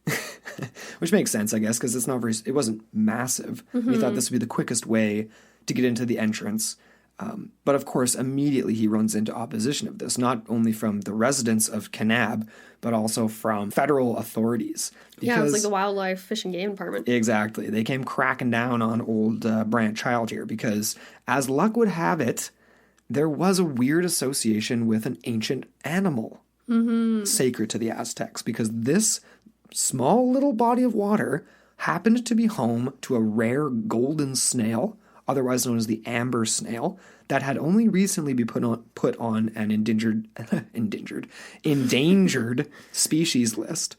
Which makes sense, I guess, because it wasn't massive. He thought this would be the quickest way to get into the entrance. But of course, immediately he runs into opposition of this, not only from the residents of Kanab, but also from federal authorities. Yeah, it's like the Wildlife Fish and Game Department. Exactly. They came cracking down on old Brant Child here because, as luck would have it, there was a weird association with an ancient animal sacred to the Aztecs, because this small little body of water happened to be home to a rare golden snail, otherwise known as the amber snail, that had only recently been put on an endangered species list.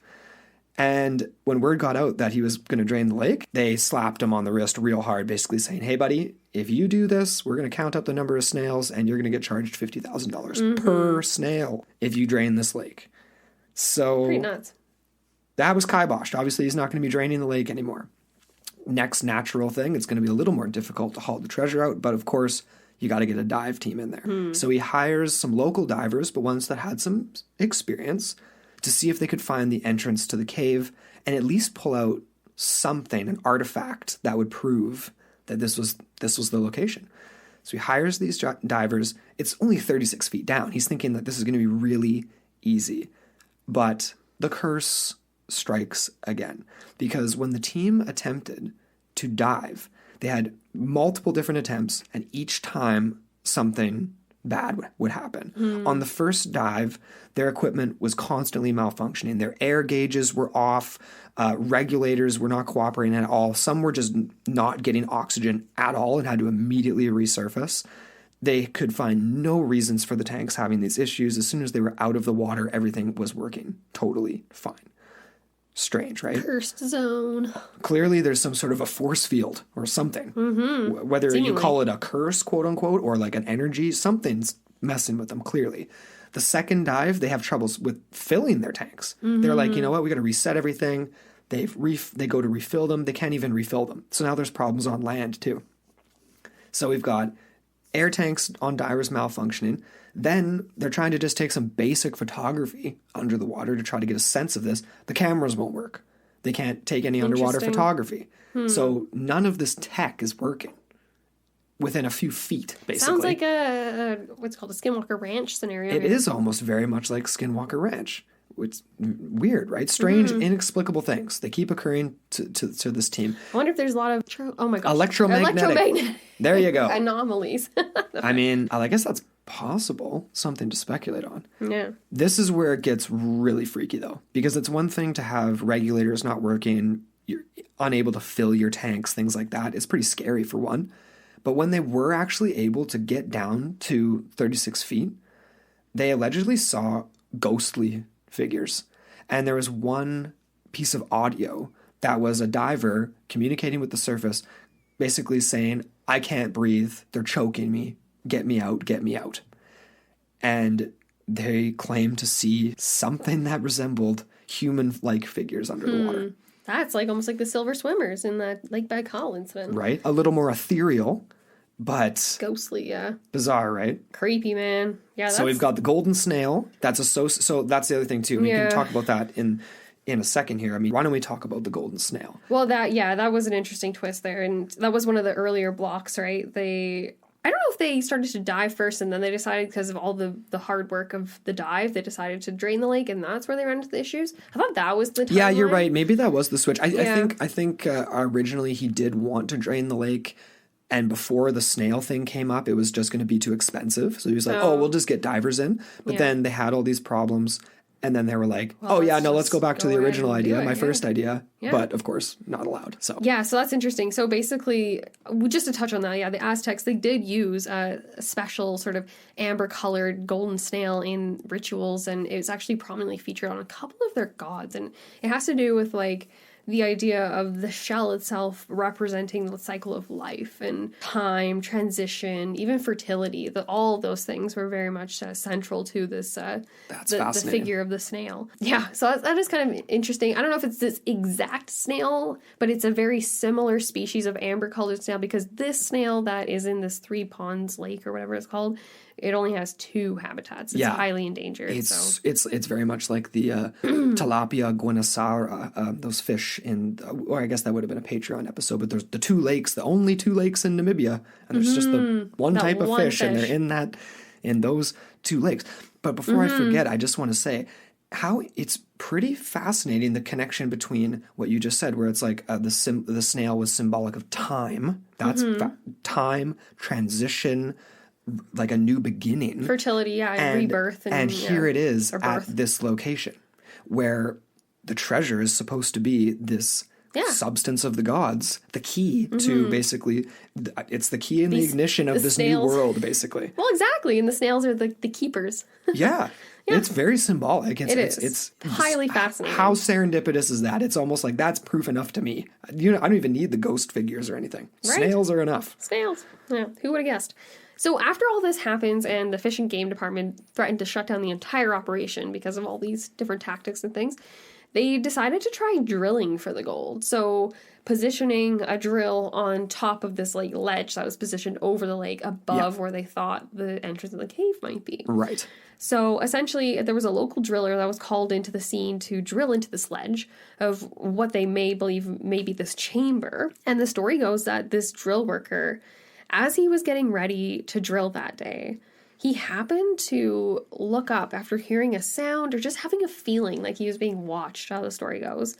And when word got out that he was going to drain the lake, they slapped him on the wrist real hard, basically saying, hey, buddy, if you do this, we're going to count up the number of snails and you're going to get charged $50,000 per snail if you drain this lake. So Pretty nuts. That was kiboshed. Obviously, he's not going to be draining the lake anymore. Next natural thing, it's going to be a little more difficult to haul the treasure out, but of course, you got to get a dive team in there. So he hires some local divers, but ones that had some experience, to see if they could find the entrance to the cave and at least pull out something, an artifact that would prove that this was the location. So he hires these divers. It's only 36 feet down. He's thinking that this is going to be really easy. But the curse strikes again, because when the team attempted to dive, they had multiple different attempts, and each time something bad would happen. On the first dive, their equipment was constantly malfunctioning. Their air gauges were off. Regulators were not cooperating at all. Some were just not getting oxygen at all and had to immediately resurface. They could find no reasons for the tanks having these issues. As soon as they were out of the water, everything was working totally fine. Strange, right? Cursed zone. Clearly, there's some sort of a force field or something. Whether Seemingly. you call it a curse, quote unquote, or like an energy, something's messing with them, clearly. The second dive, they have troubles with filling their tanks. They're like, you know what, we got to reset everything. They go to refill them. They can't even refill them. So now there's problems on land, too. So we've got air tanks on divers malfunctioning. Then they're trying to just take some basic photography under the water to try to get a sense of this. The cameras won't work. They can't take any underwater photography. So none of this tech is working within a few feet, basically. Sounds like a what's called a Skinwalker Ranch scenario. It is almost very much like Skinwalker Ranch. It's weird, right? Strange, inexplicable things. They keep occurring to this team. I wonder if there's a lot of Electromagnetic. There you go. Anomalies. I mean, I guess that's possible. Something to speculate on. Yeah. This is where it gets really freaky, though, because it's one thing to have regulators not working, you're unable to fill your tanks, things like that. It's pretty scary, for one. But when they were actually able to get down to 36 feet, they allegedly saw ghostly figures. And there was one piece of audio that was a diver communicating with the surface, basically saying, I can't breathe, they're choking me, get me out, get me out. And they claimed to see something that resembled human-like figures under the water. That's like almost like the silver swimmers in that Lake Baikal incident. Right? A little more ethereal, but Ghostly, yeah. bizarre, right? Creepy, man. Yeah. So we've got the Golden Snail. So that's the other thing too. We can talk about that in a second here. I mean, why don't we talk about the Golden Snail? Well, that was an interesting twist there, and that was one of the earlier blocks, right? I don't know if they started to dive first and then they decided, because of all the hard work of the dive, they decided to drain the lake, and that's where they ran into the issues. I thought that was the timeline. Yeah, you're right. Maybe that was the switch. I think originally he did want to drain the lake, and before the snail thing came up, it was just going to be too expensive. So he was like, we'll just get divers in. But then they had all these problems. And then they were like, let's go back to the original idea, my first idea. Yeah. But, of course, not allowed. So so that's interesting. So basically, just to touch on that, the Aztecs, they did use a special sort of amber-colored golden snail in rituals, and it was actually prominently featured on a couple of their gods. And it has to do with, like, the idea of the shell itself representing the cycle of life and time, transition, even fertility. All of those things were very much central to this the figure of the snail. Yeah, so that is kind of interesting. I don't know if it's this exact snail, but it's a very similar species of amber-colored snail, because this snail that is in this Three Ponds Lake or whatever it's called, it only has 2 habitats. It's highly endangered. It's very much like the tilapia guineasaura, those fish or I guess that would have been a Patreon episode, but there's the 2 lakes, the only 2 lakes in Namibia, and there's just the one type of fish, and they're in those 2 lakes. But before I forget, I just want to say how it's pretty fascinating, the connection between what you just said, where it's like the snail was symbolic of time. That's time, transition, like a new beginning. Fertility, and rebirth. And here it is at this location where the treasure is supposed to be this substance of the gods, the key to basically, it's the key in the ignition of this snails. new world, basically. Well, exactly. And the snails are the keepers. Yeah. It's very symbolic. It's highly fascinating. How serendipitous is that? It's almost like that's proof enough to me. I don't even need the ghost figures or anything. Right. Snails are enough. Snails. Yeah. Who would have guessed? So after all this happens and the Fish and Game Department threatened to shut down the entire operation because of all these different tactics and things, they decided to try drilling for the gold. So positioning a drill on top of this like ledge that was positioned over the lake above where they thought the entrance of the cave might be. Right. So essentially, there was a local driller that was called into the scene to drill into this ledge of what they may believe may be this chamber. And the story goes that this drill worker, as he was getting ready to drill that day, he happened to look up after hearing a sound or just having a feeling like he was being watched, how the story goes.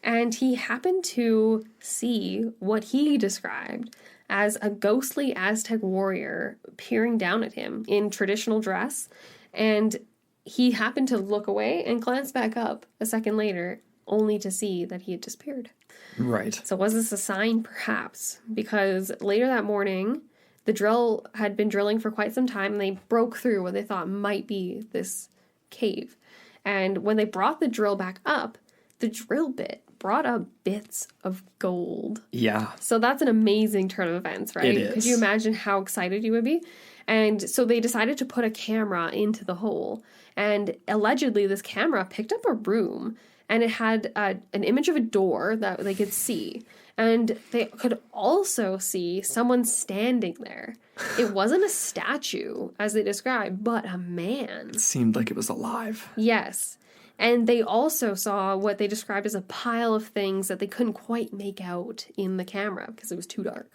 And he happened to see what he described as a ghostly Aztec warrior peering down at him in traditional dress. And he happened to look away and glance back up a second later, only to see that he had disappeared. Right. So was this a sign? Perhaps. Because later that morning, the drill had been drilling for quite some time, and they broke through what they thought might be this cave. And when they brought the drill back up, the drill bit brought up bits of gold. Yeah. So that's an amazing turn of events, right? It is. Could you imagine how excited you would be? And so they decided to put a camera into the hole. And allegedly, this camera picked up a room, and it had an image of a door that they could see. And they could also see someone standing there. It wasn't a statue, as they described, but a man. It seemed like it was alive. Yes. And they also saw what they described as a pile of things that they couldn't quite make out in the camera because it was too dark.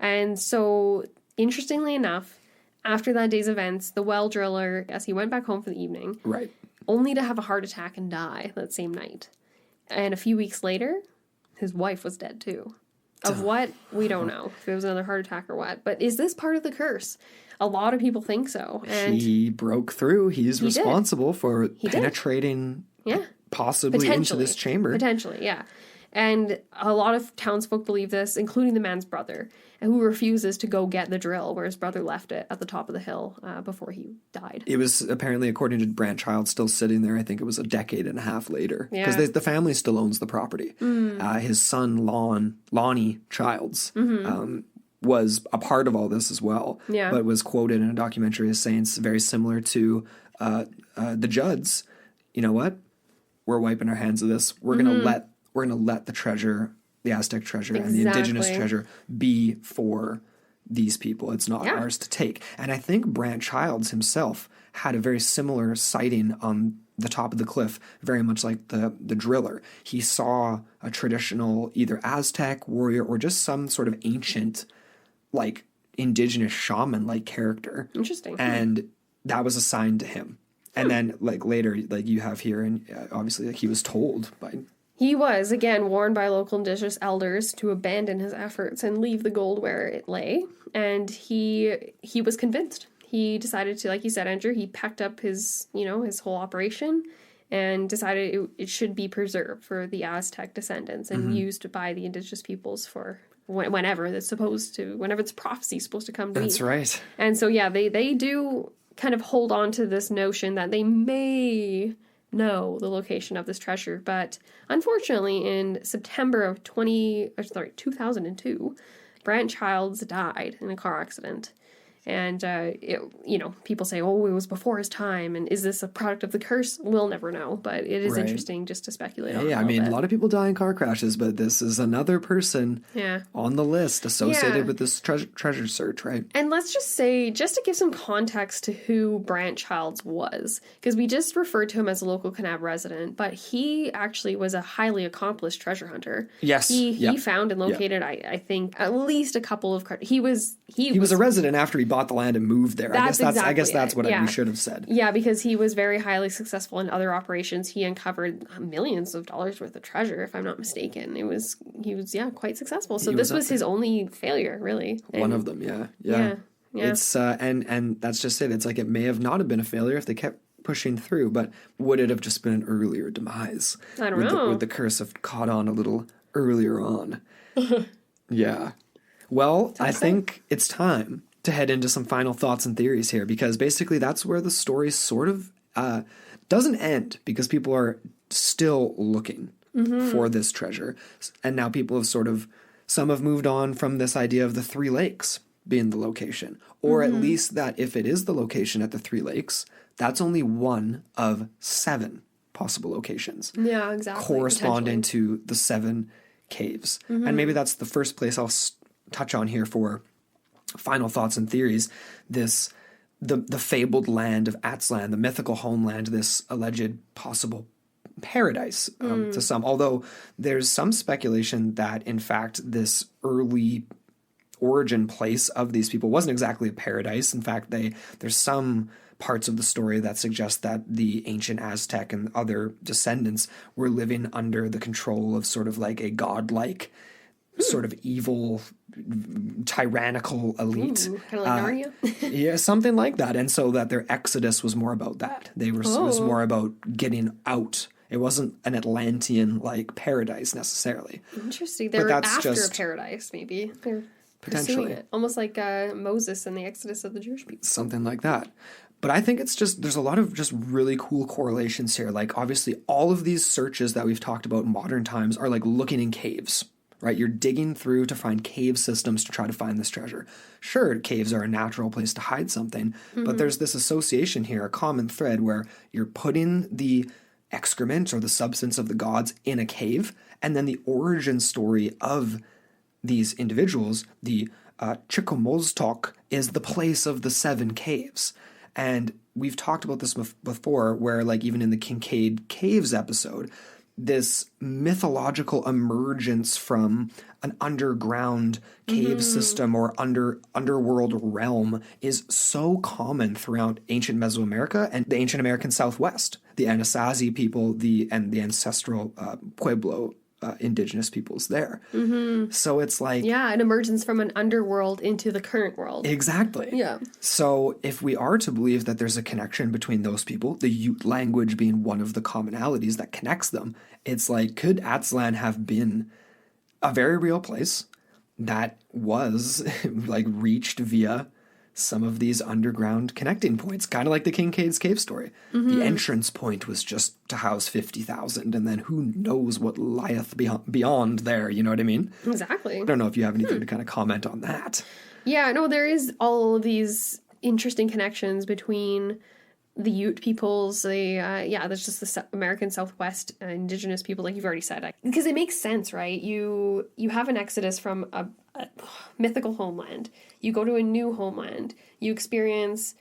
And so, interestingly enough, after that day's events, the well driller, as he went back home for the evening, Right. only to have a heart attack and die that same night. And a few weeks later, his wife was dead too. Of what? We don't know. If it was another heart attack or what. But is this part of the curse? A lot of people think so. And he broke through. He's responsible for penetrating possibly into this chamber. Potentially, yeah. And a lot of townsfolk believe this, including the man's brother, who refuses to go get the drill where his brother left it at the top of the hill before he died. It was apparently, according to Brant Childs, still sitting there. I think it was a decade and a half later. Because the family still owns the property. His son, Lonnie Childs, was a part of all this as well. Yeah. But was quoted in a documentary as saying it's very similar to the Judds. You know what? We're wiping our hands of this. We're gonna let the treasure, the Aztec treasure and the indigenous treasure be for these people. It's not ours to take. And I think Brant Childs himself had a very similar sighting on the top of the cliff, very much like the driller. He saw a traditional either Aztec warrior or just some sort of ancient, like, indigenous shaman-like character. Interesting. And that was a sign to him. And then, like, later, like you have here, and obviously, like, he was told by... He was, again, warned by local indigenous elders to abandon his efforts and leave the gold where it lay. And he was convinced. He decided to, like you said, Andrew, he packed up his whole operation and decided it should be preserved for the Aztec descendants and used by the indigenous peoples for whenever this prophecy is supposed to come to be. That's right. And so, yeah, they do kind of hold on to this notion that they may know the location of this treasure. But unfortunately, in September of 2002, Brant Childs died in a car accident. And, people say, oh, it was before his time. And is this a product of the curse? We'll never know. But it is interesting just to speculate on it. Yeah, I mean, a lot of people die in car crashes, but this is another person on the list associated with this treasure search, right? And let's just say, just to give some context to who Brant Childs was, because we just referred to him as a local Kanab resident, but he actually was a highly accomplished treasure hunter. Yes. He found and located, I think, at least a couple of... He was a resident after he bought the land and moved there. I guess that's what we should have said. Yeah, because he was very highly successful in other operations. He uncovered millions of dollars worth of treasure, if I'm not mistaken. He was quite successful. So this was his only failure, really. One of them, yeah. It's and that's just it. It's like it may have not have been a failure if they kept pushing through, but would it have just been an earlier demise? I don't know. Would the curse have caught on a little earlier on. Yeah. Well, I think it's time to head into some final thoughts and theories here, because basically that's where the story sort of doesn't end, because people are still looking for this treasure. And now people have some have moved on from this idea of the Three Lakes being the location, or at least that if it is the location at the Three Lakes, that's only one of 7 possible locations. Yeah, exactly. Corresponding to the 7 caves. And maybe that's the first place I'll touch on here for final thoughts and theories. The fabled land of Aztlan, the mythical homeland, this alleged possible paradise to some. Although there's some speculation that, in fact, this early origin place of these people wasn't exactly a paradise. In fact, there's some parts of the story that suggest that the ancient Aztec and other descendants were living under the control of sort of like a godlike, sort of evil, tyrannical elite. Kind of like Narnia? Yeah, something like that. And so that their exodus was more about that. It was more about getting out. It wasn't an Atlantean-like paradise necessarily. Interesting. They were after a paradise, maybe. They're potentially it. Almost like Moses and the exodus of the Jewish people. Something like that. But I think it's just, there's a lot of just really cool correlations here. Like, obviously, all of these searches that we've talked about in modern times are like looking in caves, right? You're digging through to find cave systems to try to find this treasure. Sure, caves are a natural place to hide something, but there's this association here, a common thread, where you're putting the excrement or the substance of the gods in a cave, and then the origin story of these individuals, the Chikomoztok, is the place of the 7 caves. And we've talked about this before, where like even in the Kincaid Caves episode, this mythological emergence from an underground cave system or underworld realm is so common throughout ancient Mesoamerica and the ancient American Southwest. The Anasazi people, and the ancestral Pueblo indigenous peoples there. So it's like... Yeah, an emergence from an underworld into the current world. Exactly. Yeah. So if we are to believe that there's a connection between those people, the Ute language being one of the commonalities that connects them, it's like, could Aztlan have been a very real place that was like reached via some of these underground connecting points, kind of like the Kincaid's Cave story. The entrance point was just to house 50,000, and then who knows what lieth beyond there, you know what I mean? Exactly. I don't know if you have anything to kind of comment on that. Yeah, no, there is all of these interesting connections between the Ute peoples, there's just the American Southwest indigenous people, like you've already said. Because it makes sense, right? You have an exodus from a mythical homeland. You go to a new homeland. You experience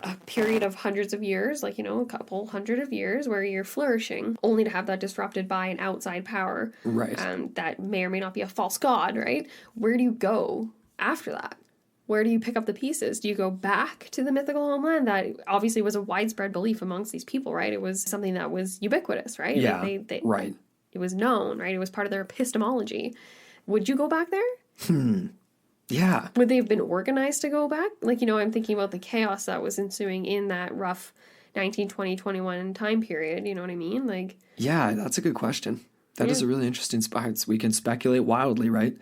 a period of hundreds of years, like, a couple hundred of years where you're flourishing, only to have that disrupted by an outside power. Right. That may or may not be a false god, right? Where do you go after that? Where do you pick up the pieces? Do you go back to the mythical homeland? That obviously was a widespread belief amongst these people, right? It was something that was ubiquitous, right? Yeah, like right. It was known, right? It was part of their epistemology. Would you go back there? Yeah. Would they have been organized to go back? Like, I'm thinking about the chaos that was ensuing in that rough 1920, 21 time period. You know what I mean? Like, yeah, that's a good question. That is a really interesting spot. We can speculate wildly, right?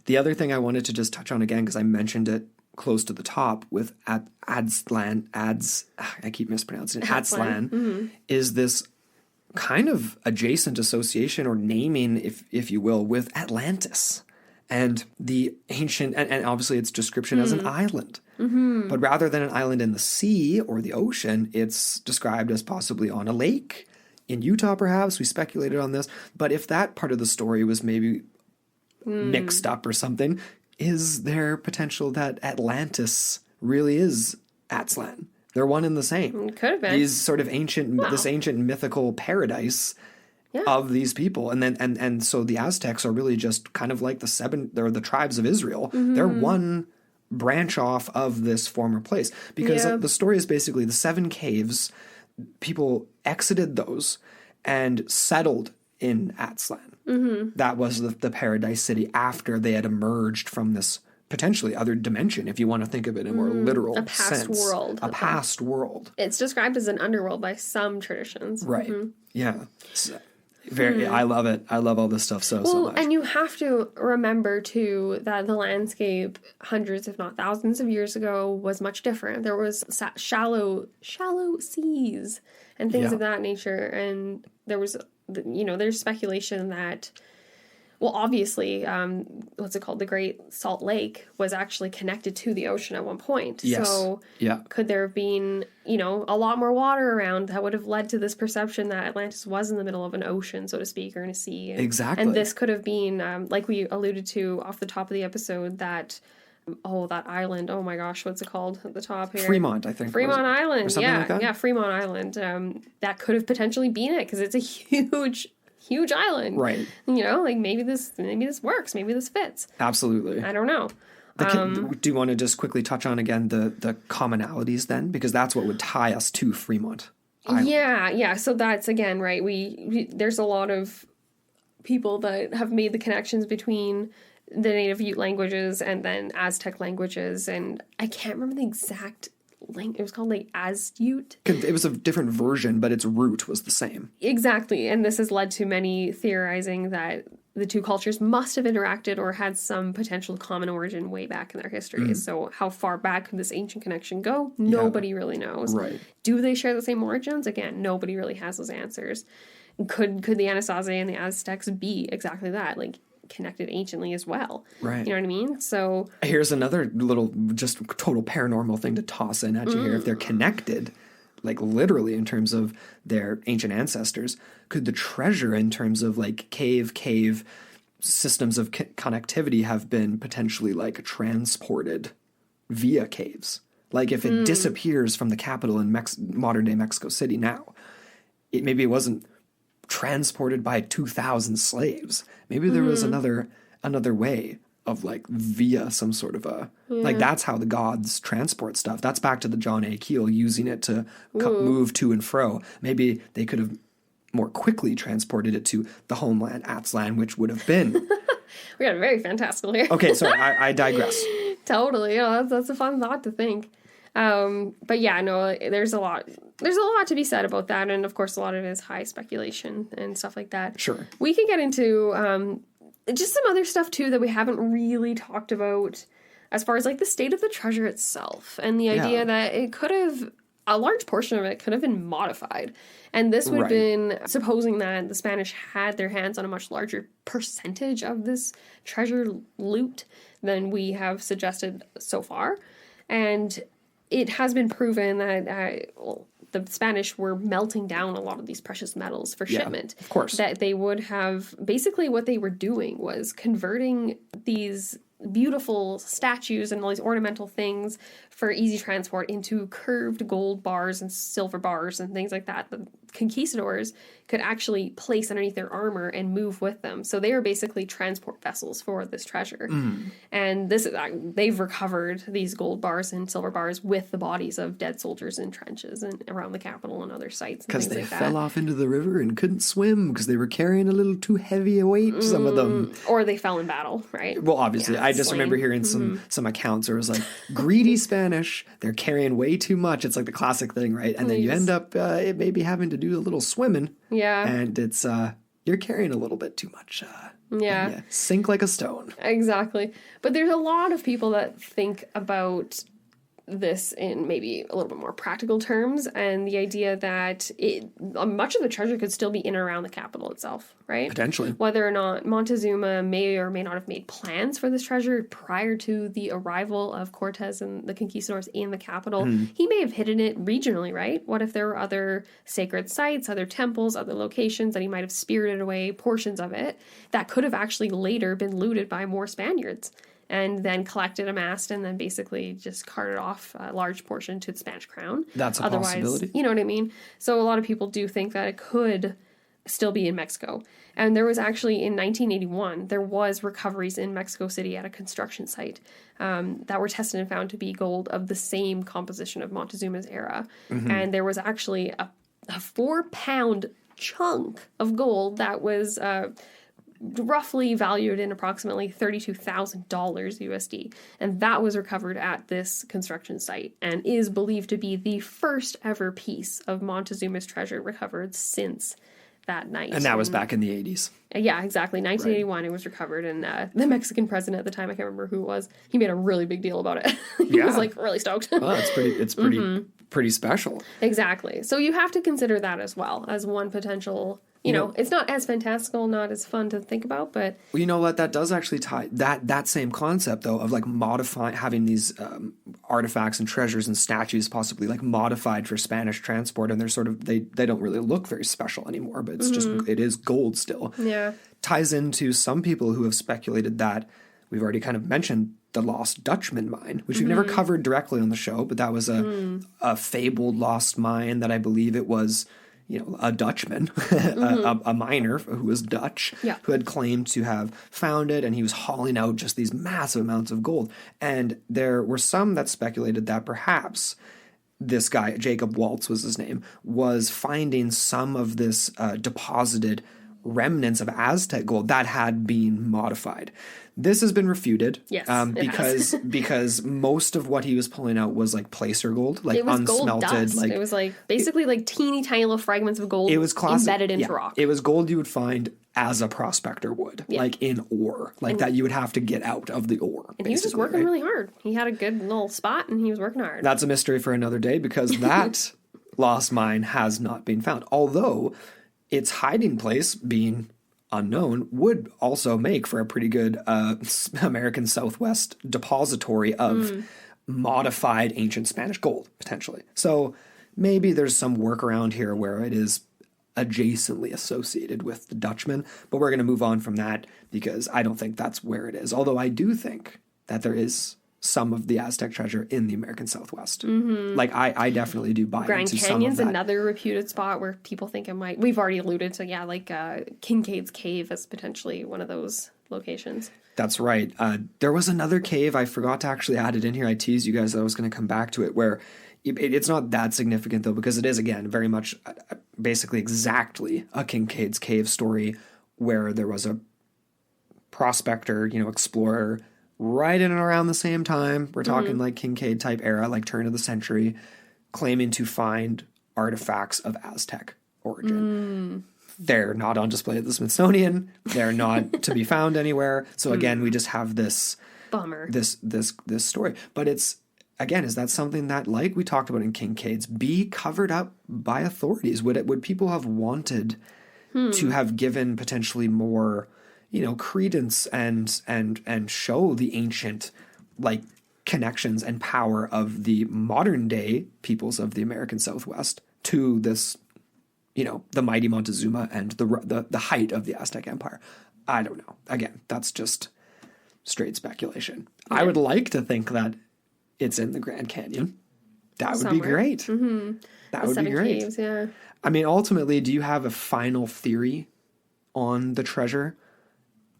The other thing I wanted to just touch on again, because I mentioned it close to the top with Aztlan, I keep mispronouncing it, Aztlan, is this kind of adjacent association or naming, if you will, with Atlantis. And the ancient, and obviously its description as an island. But rather than an island in the sea or the ocean, it's described as possibly on a lake. In Utah, perhaps, we speculated on this. But if that part of the story was maybe mixed up or something, is there potential that Atlantis really is Aztlan? They're one and the same. Could have been. These sort of this ancient mythical paradise of these people. And then and so the Aztecs are really just kind of like they're the tribes of Israel. They're one branch off of this former place. Because the story is basically the 7 caves, people exited those and settled in Aztlan. That was the paradise city after they had emerged from this potentially other dimension, if you want to think of it in a more literal sense. A past world. A past world. It's described as an underworld by some traditions. Right. Yeah. I love it. I love all this stuff so much. And you have to remember, too, that the landscape hundreds, if not thousands of years ago was much different. There was shallow seas and things of that nature. And there was, there's speculation that, well, obviously, what's it called? The Great Salt Lake was actually connected to the ocean at one point. Yes. So could there have been, a lot more water around that would have led to this perception that Atlantis was in the middle of an ocean, so to speak, or in a sea. Exactly. And this could have been, like we alluded to off the top of the episode, that island. Oh my gosh, what's it called at the top here? Fremont, I think. Fremont Island. Or something like that? Yeah, Fremont Island. That could have potentially been it, because it's a huge island. Right. Maybe this works. Maybe this fits. Absolutely. I don't know. Do you want to just quickly touch on again the commonalities then? Because that's what would tie us to Fremont Island. Yeah. So that's, again, right. There's a lot of people that have made the connections between the native Ute languages and then Aztec languages. And I can't remember the exact it was called Az-Ute. It was a different version, but its root was the same. Exactly. And this has led to many theorizing that the two cultures must have interacted or had some potential common origin way back in their history. So how far back could this ancient connection go? Nobody really knows. Right. Do they share the same origins? Again, nobody really has those answers. Could the Anasazi and the Aztecs be exactly that? Connected anciently as well. Right. You know what I mean? So here's another little just total paranormal thing to toss in at you here. If they're connected, literally in terms of their ancient ancestors, could the treasure in terms of cave systems of connectivity have been potentially transported via caves? If it disappears from the capital in modern day Mexico City now, maybe it wasn't transported by 2,000 slaves. Maybe there was another way of via some sort of a that's how the gods transport stuff. That's back to the John A. Keel using it to move to and fro. Maybe they could have more quickly transported it to the homeland, Aztlan, which would have been. We got very fantastical here. Okay, sorry, I digress. Totally, that's a fun thought to think. But yeah, no, there's a lot to be said about that, and of course a lot of it is high speculation and stuff like that. Sure. We can get into just some other stuff too that we haven't really talked about, as far as the state of the treasure itself, and the idea that it could have, a large portion of it could have been modified. And this would have been supposing that the Spanish had their hands on a much larger percentage of this treasure loot than we have suggested so far. And it has been proven that the Spanish were melting down a lot of these precious metals for shipment. Of course. That they would have, basically what they were doing was converting these beautiful statues and all these ornamental things for easy transport into curved gold bars and silver bars and things like that. The conquistadors could actually place underneath their armor and move with them. So they were basically transport vessels for this treasure. And this is, they've recovered these gold bars and silver bars with the bodies of dead soldiers in trenches and around the capital and other sites. Because they fell off into the river and couldn't swim because they were carrying a little too heavy a weight, some of them. Or they fell in battle, right? Well, obviously. I just remember hearing some accounts where it was greedy Spanish, they're carrying way too much. It's the classic thing, right? And then you end up maybe having to do a little swimming. Yeah. And it's, you're carrying a little bit too much. Yeah. Sink like a stone. Exactly. But there's a lot of people that think about this in maybe a little bit more practical terms, and the idea that much of the treasure could still be in and around the capital itself, right? Potentially. Whether or not Montezuma may or may not have made plans for this treasure prior to the arrival of Cortez and the conquistadors in the capital, he may have hidden it regionally, right? What if there were other sacred sites, other temples, other locations that he might have spirited away portions of it that could have actually later been looted by more Spaniards? And then collected, amassed, and then basically just carted off a large portion to the Spanish crown. That's a possibility. You know what I mean? So a lot of people do think that it could still be in Mexico. And there was actually, in 1981, there was recoveries in Mexico City at a construction site that were tested and found to be gold of the same composition of Montezuma's era. And there was actually a 4-pound chunk of gold that was roughly valued in approximately $32,000 USD. And that was recovered at this construction site and is believed to be the first ever piece of Montezuma's treasure recovered since that night. And that was back in the 80s. Yeah, exactly. 1981, It was recovered, and the Mexican president at the time, I can't remember who it was, he made a really big deal about it. He was like really stoked. Well, it's pretty special. Exactly. So you have to consider that as well as one potential. You know, it's not as fantastical, not as fun to think about, but... Well, you know what? That does actually tie... That same concept, though, of, like, having these artifacts and treasures and statues possibly, like, modified for Spanish transport, and they're sort of... They don't really look very special anymore, but it's just... It is gold still. Yeah. Ties into some people who have speculated that... We've already kind of mentioned the lost Dutchman mine, which we've never covered directly on the show, but that was a fabled lost mine that I believe it was... You know, a Dutchman, a miner who was Dutch, who had claimed to have found it, and he was hauling out just these massive amounts of gold. And there were some that speculated that perhaps this guy, Jacob Waltz was his name, was finding some of this deposited remnants of Aztec gold that had been modified. This has been refuted, because most of what he was pulling out was like placer gold, like unsmelted. Gold dust. Like it was like basically like teeny tiny little fragments of gold. It was embedded into rock. It was gold you would find as a prospector would, like in ore, like that you would have to get out of the ore. And he was just working really hard. He had a good little spot, and he was working hard. That's a mystery for another day, because that lost mine has not been found, although its hiding place being unknown would also make for a pretty good American Southwest depository of modified ancient Spanish gold, potentially. So maybe there's some workaround here where it is adjacently associated with the Dutchman, but we're going to move on from that because I don't think that's where it is. Although I do think that there is some of the Aztec treasure in the American Southwest. Like, I definitely do buy Grand into Canyon's some of that. another reputed spot where people think it might... We've already alluded to, like Kincaid's Cave as potentially one of those locations. That's right. There was another cave. I forgot to actually add it in here. I teased you guys that I was going to come back to it, where it's not that significant, though, because it is, again, very much basically exactly a Kincaid's Cave story where there was a prospector, explorer, right in and around the same time. We're talking like Kincaid type era, like turn of the century, claiming to find artifacts of Aztec origin. They're not on display at the Smithsonian. They're not to be found anywhere. So again, we just have this bummer. This story. But it's, again, is that something that, like we talked about in Kincaid's, be covered up by authorities? Would people have wanted to have given potentially more credence and show the ancient, like, connections and power of the modern day peoples of the American Southwest to this, the mighty Montezuma and the height of the Aztec Empire? I don't know. Again, that's just straight speculation. Yeah. I would like to think that it's in the Grand Canyon. That would be great. That would be great. Caves, yeah. I mean, ultimately, do you have a final theory on the treasure?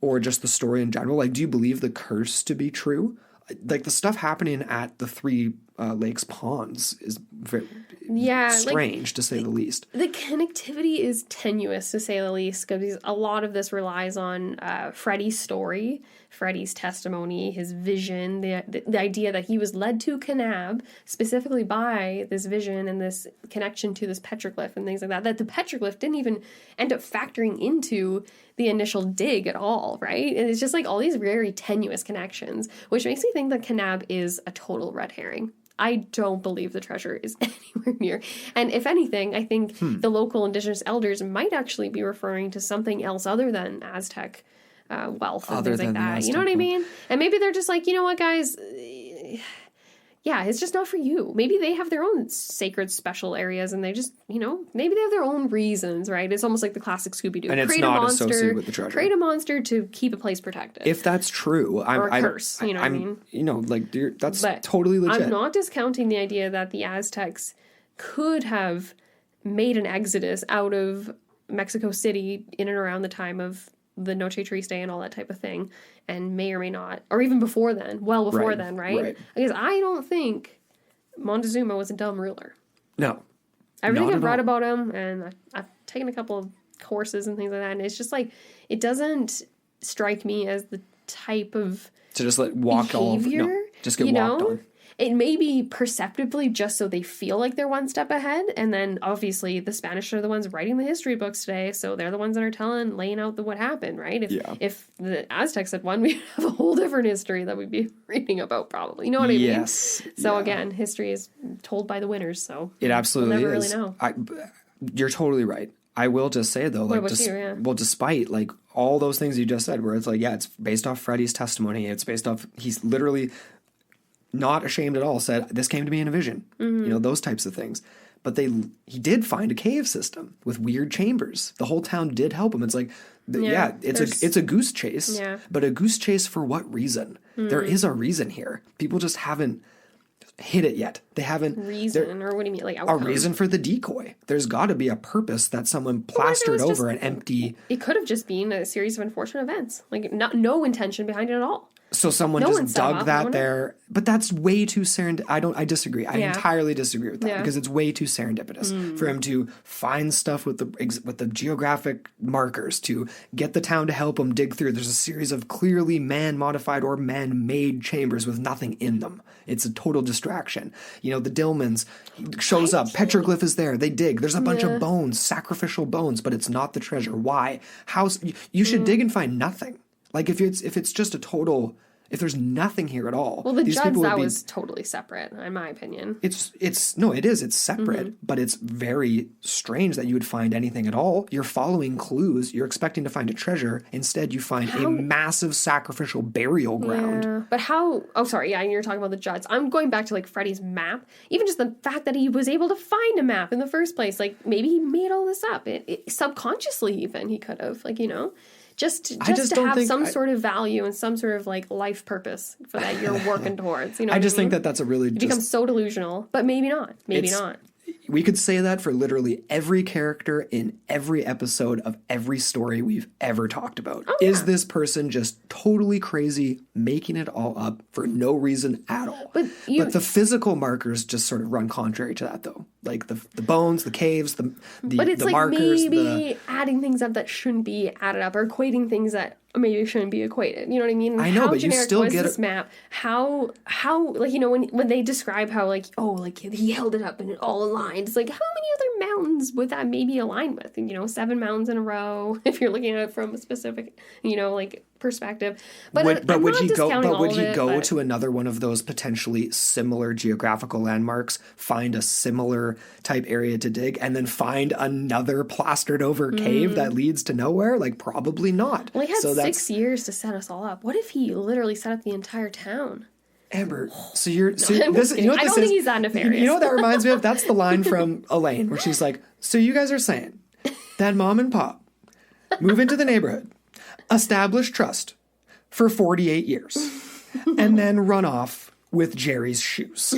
Or just the story in general? Like, do you believe the curse to be true? Like, the stuff happening at the Three Lakes ponds is very strange, to say the least. The connectivity is tenuous, to say the least, because a lot of this relies on Freddie's story, Freddie's testimony, his vision, the idea that he was led to Kanab specifically by this vision and this connection to this petroglyph and things like that, that the petroglyph didn't even end up factoring into the initial dig at all, right? And it's just like all these very tenuous connections, which makes me think that Kanab is a total red herring. I don't believe the treasure is anywhere near. And if anything, I think the local indigenous elders might actually be referring to something else other than Aztec wealth and things like that. You know what I mean? And maybe they're just like, you know what, guys? Yeah, it's just not for you. Maybe they have their own sacred special areas and they just, maybe they have their own reasons, right? It's almost like the classic Scooby-Doo. And it's not associated with the treasure. Create a monster to keep a place protected. If that's true, or a curse, you know what I mean? That's totally legit. I'm not discounting the idea that the Aztecs could have made an exodus out of Mexico City in and around the time of the Noche Triste and all that type of thing, and may or may not, or even before then, then, right? Because I don't think Montezuma was a dumb ruler. No. Everything I've read about him, and I've taken a couple of courses and things like that, and it's just like, it doesn't strike me as the type of to just let walk behavior, all over. No, just get walked on. it may be perceptively just so they feel like they're one step ahead. And then obviously the Spanish are the ones writing the history books today. So they're the ones that are laying out what happened, right? If the Aztecs had won, we'd have a whole different history that we'd be reading about probably. You know what I mean? Yes. So again, history is told by the winners. So it absolutely we'll never is. really know. You're totally right. I will just say though, despite like all those things you just said, where it's like, yeah, it's based off Freddie's testimony. It's based off, he's literally not ashamed at all, said, this came to me in a vision, those types of things. But he did find a cave system with weird chambers. The whole town did help him. It's like, it's a goose chase, but a goose chase for what reason? There is a reason here. People just haven't hit it yet. They haven't reason, or what do you mean, like outcome? A reason for the decoy. There's got to be a purpose that someone plastered over an empty. It could have just been a series of unfortunate events, like no intention behind it at all. So someone just dug that there, but that's way too I disagree. I entirely disagree with that because it's way too serendipitous for him to find stuff with the geographic markers to get the town to help him dig through. There's a series of clearly man-modified or man-made chambers with nothing in them. It's a total distraction. The Dillmans shows up. Petroglyph is there. They dig. There's a bunch of bones, sacrificial bones, but it's not the treasure. Why? You should dig and find nothing. Like if it's just a total, if there's nothing here at all. Well, the Judds, that was totally separate, in my opinion. It's separate, but it's very strange that you would find anything at all. You're following clues. You're expecting to find a treasure. Instead, you find a massive sacrificial burial ground. Yeah. But you're talking about the Judds. I'm going back to like Freddie's map. Even just the fact that he was able to find a map in the first place. Like maybe he made all this up. It subconsciously even he could have, just to have some sort of value and some sort of like life purpose for that you're working towards. I just think that's a really it becomes so delusional, but maybe not. Maybe not. We could say that for literally every character in every episode of every story we've ever talked about. Is this person just totally crazy, making it all up for no reason at all? But the physical markers just sort of run contrary to that, though. Like the bones, the caves, the but it's the like markers. Maybe adding things up that shouldn't be added up, or equating things that maybe shouldn't be equated. You know what I mean? And I know, but you still was get this map. How when they describe how he held it up and it all aligned. It's like, how many other mountains would that maybe align with? 7 mountains in a row if you're looking at it from a specific perspective. But would he go to another one of those potentially similar geographical landmarks, find a similar type area to dig, and then find another plastered over cave that leads to nowhere? Like, probably not. Well, he had 6 years to set us all up. What if he literally set up the entire town? Amber, I don't think he's that nefarious. You know what that reminds me of? That's the line from Elaine where she's like, so you guys are saying that mom and pop move into the neighborhood, establish trust for 48 years, and then run off with Jerry's shoes.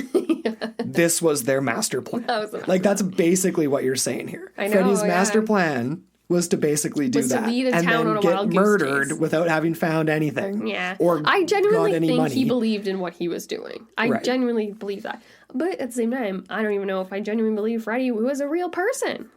This was their master plan. That's basically what you're saying here. I know, Freddie's master plan was to basically do that and then get murdered without having found anything. Yeah. Or I genuinely think money. he believed in what he was doing. I genuinely believe that. But at the same time, I don't even know if I genuinely believe Freddie was a real person.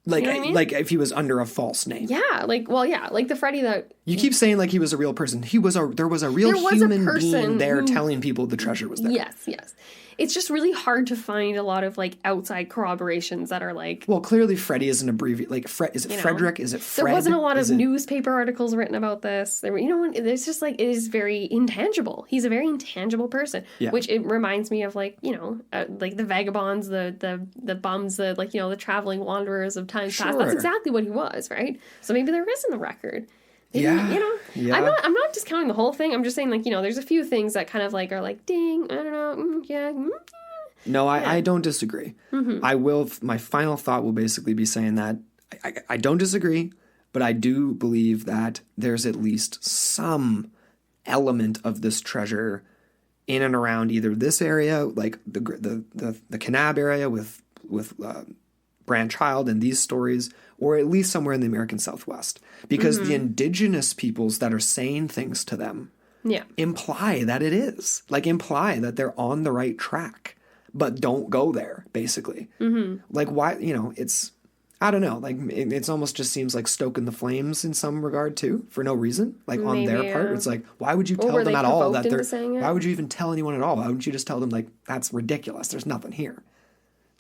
Like, like if he was under a false name. Yeah, like the Freddie that... You keep saying like he was a real person. There was a real human being there telling people the treasure was there. Yes. It's just really hard to find a lot of like outside corroborations that are like... Well, clearly Freddie is an abbreviation. Like, is it Frederick? Is it Fred? There wasn't a lot of newspaper articles written about this. There were, it's just like, it is very intangible. He's a very intangible person, which it reminds me of like, like the vagabonds, the bums, the traveling wanderers of times past. That's exactly what he was, right? So maybe there isn't a record. Maybe, I'm not discounting the whole thing. I'm just saying, there's a few things that kind of like are like, ding, I don't know, No, I don't disagree. Mm-hmm. My final thought will basically be saying that I don't disagree, but I do believe that there's at least some element of this treasure in and around either this area, like the Kanab area with Branch Child and these stories, or at least somewhere in the American Southwest. Because the indigenous peoples that are saying things to them imply that it is. Like, imply that they're on the right track, but don't go there, basically. Mm-hmm. Like, why, I don't know. Like, it's almost just seems like stoking the flames in some regard too, for no reason. Like on their part, it's like, why would you tell them at all that they're? Why would you even tell anyone at all? Why wouldn't you just tell them like that's ridiculous? There's nothing here.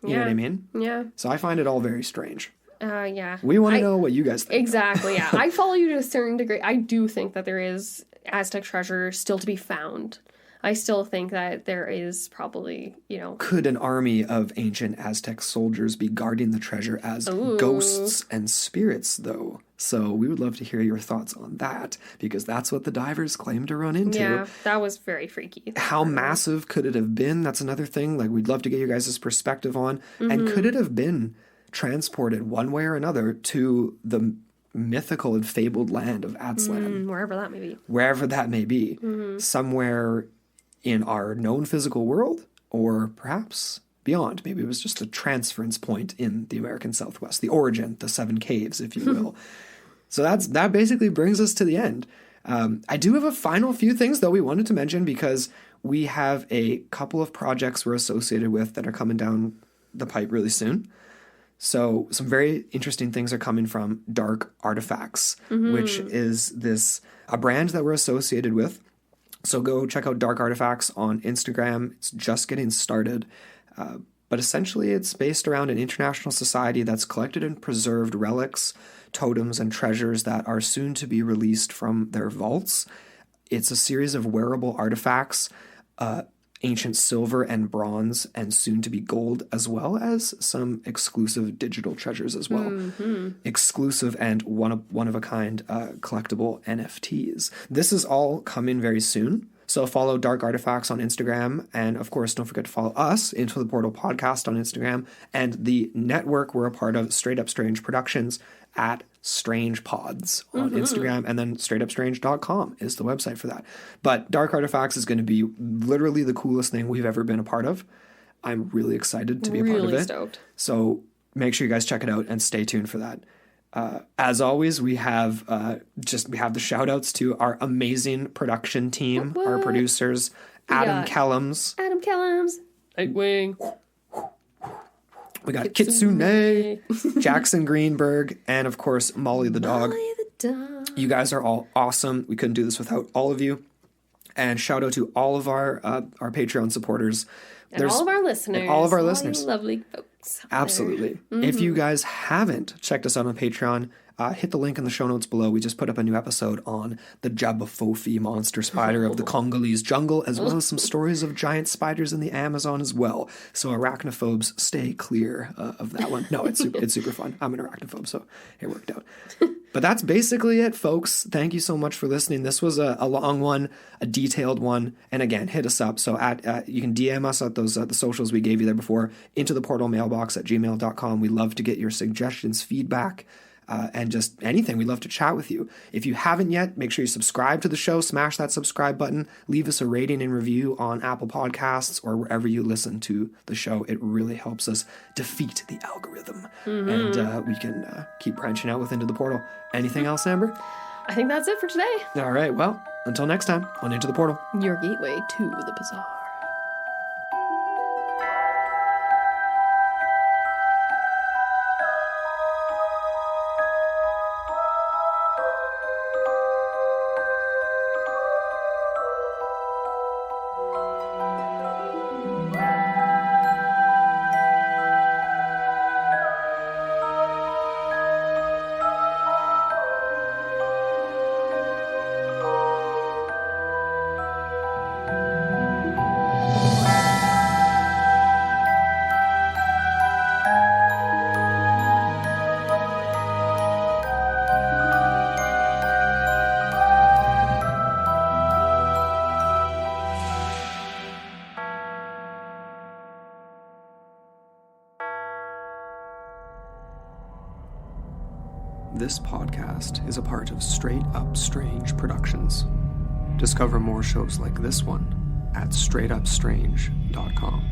You know what I mean? Yeah. So I find it all very strange. Yeah. We want to know what you guys think. Exactly. Yeah. I follow you to a certain degree. I do think that there is Aztec treasure still to be found. I still think that there is probably, Could an army of ancient Aztec soldiers be guarding the treasure as ghosts and spirits, though? So we would love to hear your thoughts on that, because that's what the divers claim to run into. Yeah, that was very freaky. How massive could it have been? That's another thing. Like, we'd love to get your guys' perspective on. And could it have been transported one way or another to the mythical and fabled land of Aztlan? Wherever that may be. Wherever that may be. Somewhere in our known physical world, or perhaps beyond. Maybe it was just a transference point in the American Southwest, the origin, the 7 caves, if you will. So that basically brings us to the end. I do have a final few things, though, we wanted to mention, because we have a couple of projects we're associated with that are coming down the pipe really soon. So some very interesting things are coming from Dark Artifacts, which is a brand that we're associated with. So go check out Dark Artifacts on Instagram. It's just getting started. But essentially it's based around an international society that's collected and preserved relics, totems, and treasures that are soon to be released from their vaults. It's a series of wearable artifacts, ancient silver and bronze, and soon to be gold, as well as some exclusive digital treasures as well. Exclusive and one of a kind collectible NFTs. This is all coming very soon. So follow Dark Artifacts on Instagram, and of course don't forget to follow us, Into the Portal Podcast, on Instagram, and the network we're a part of, Straight Up Strange Productions, at Strange Pods on Instagram, and then straightupstrange.com is the website for that. But Dark Artifacts is going to be literally the coolest thing we've ever been a part of. I'm really excited to be a part of it. Stoked. So make sure you guys check it out and stay tuned for that. As always, we have the shout outs to our amazing production team, our producers, Adam Kellums, Nightwing. We got Kitsune, Jackson Greenberg, and of course, Molly the dog. You guys are all awesome. We couldn't do this without all of you. And shout out to all of our Patreon supporters. And all of our listeners. All of our listeners. You lovely folks. Absolutely. If you guys haven't checked us out on Patreon, hit the link in the show notes below. We just put up a new episode on the Jabberwocky monster spider of the Congolese jungle, as well as some stories of giant spiders in the Amazon as well. So arachnophobes, stay clear of that one. No, it's super fun. I'm an arachnophobe, so it worked out. But that's basically it, folks. Thank you so much for listening. This was a long one, a detailed one. And again, hit us up. So you can DM us at those the socials we gave you there before, into the portal mailbox at gmail.com. We love to get your suggestions, feedback, and just anything. We'd love to chat with you. If you haven't yet, make sure you subscribe to the show. Smash that subscribe button. Leave us a rating and review on Apple Podcasts or wherever you listen to the show. It really helps us defeat the algorithm. And we can keep branching out with Into the Portal. Anything else, Amber? I think that's it for today. All right. Well, until next time on Into the Portal. Your gateway to the bizarre. This podcast is a part of Straight Up Strange Productions. Discover more shows like this one at straightupstrange.com.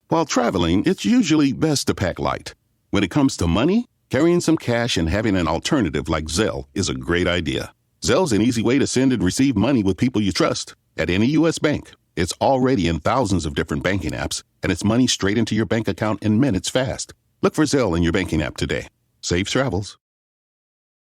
While traveling, it's usually best to pack light. When it comes to money, carrying some cash and having an alternative like Zelle is a great idea. Zelle's an easy way to send and receive money with people you trust. at any U.S. bank. It's already in thousands of different banking apps, and it's money straight into your bank account in minutes fast. Look for Zelle in your banking app today. Safe travels.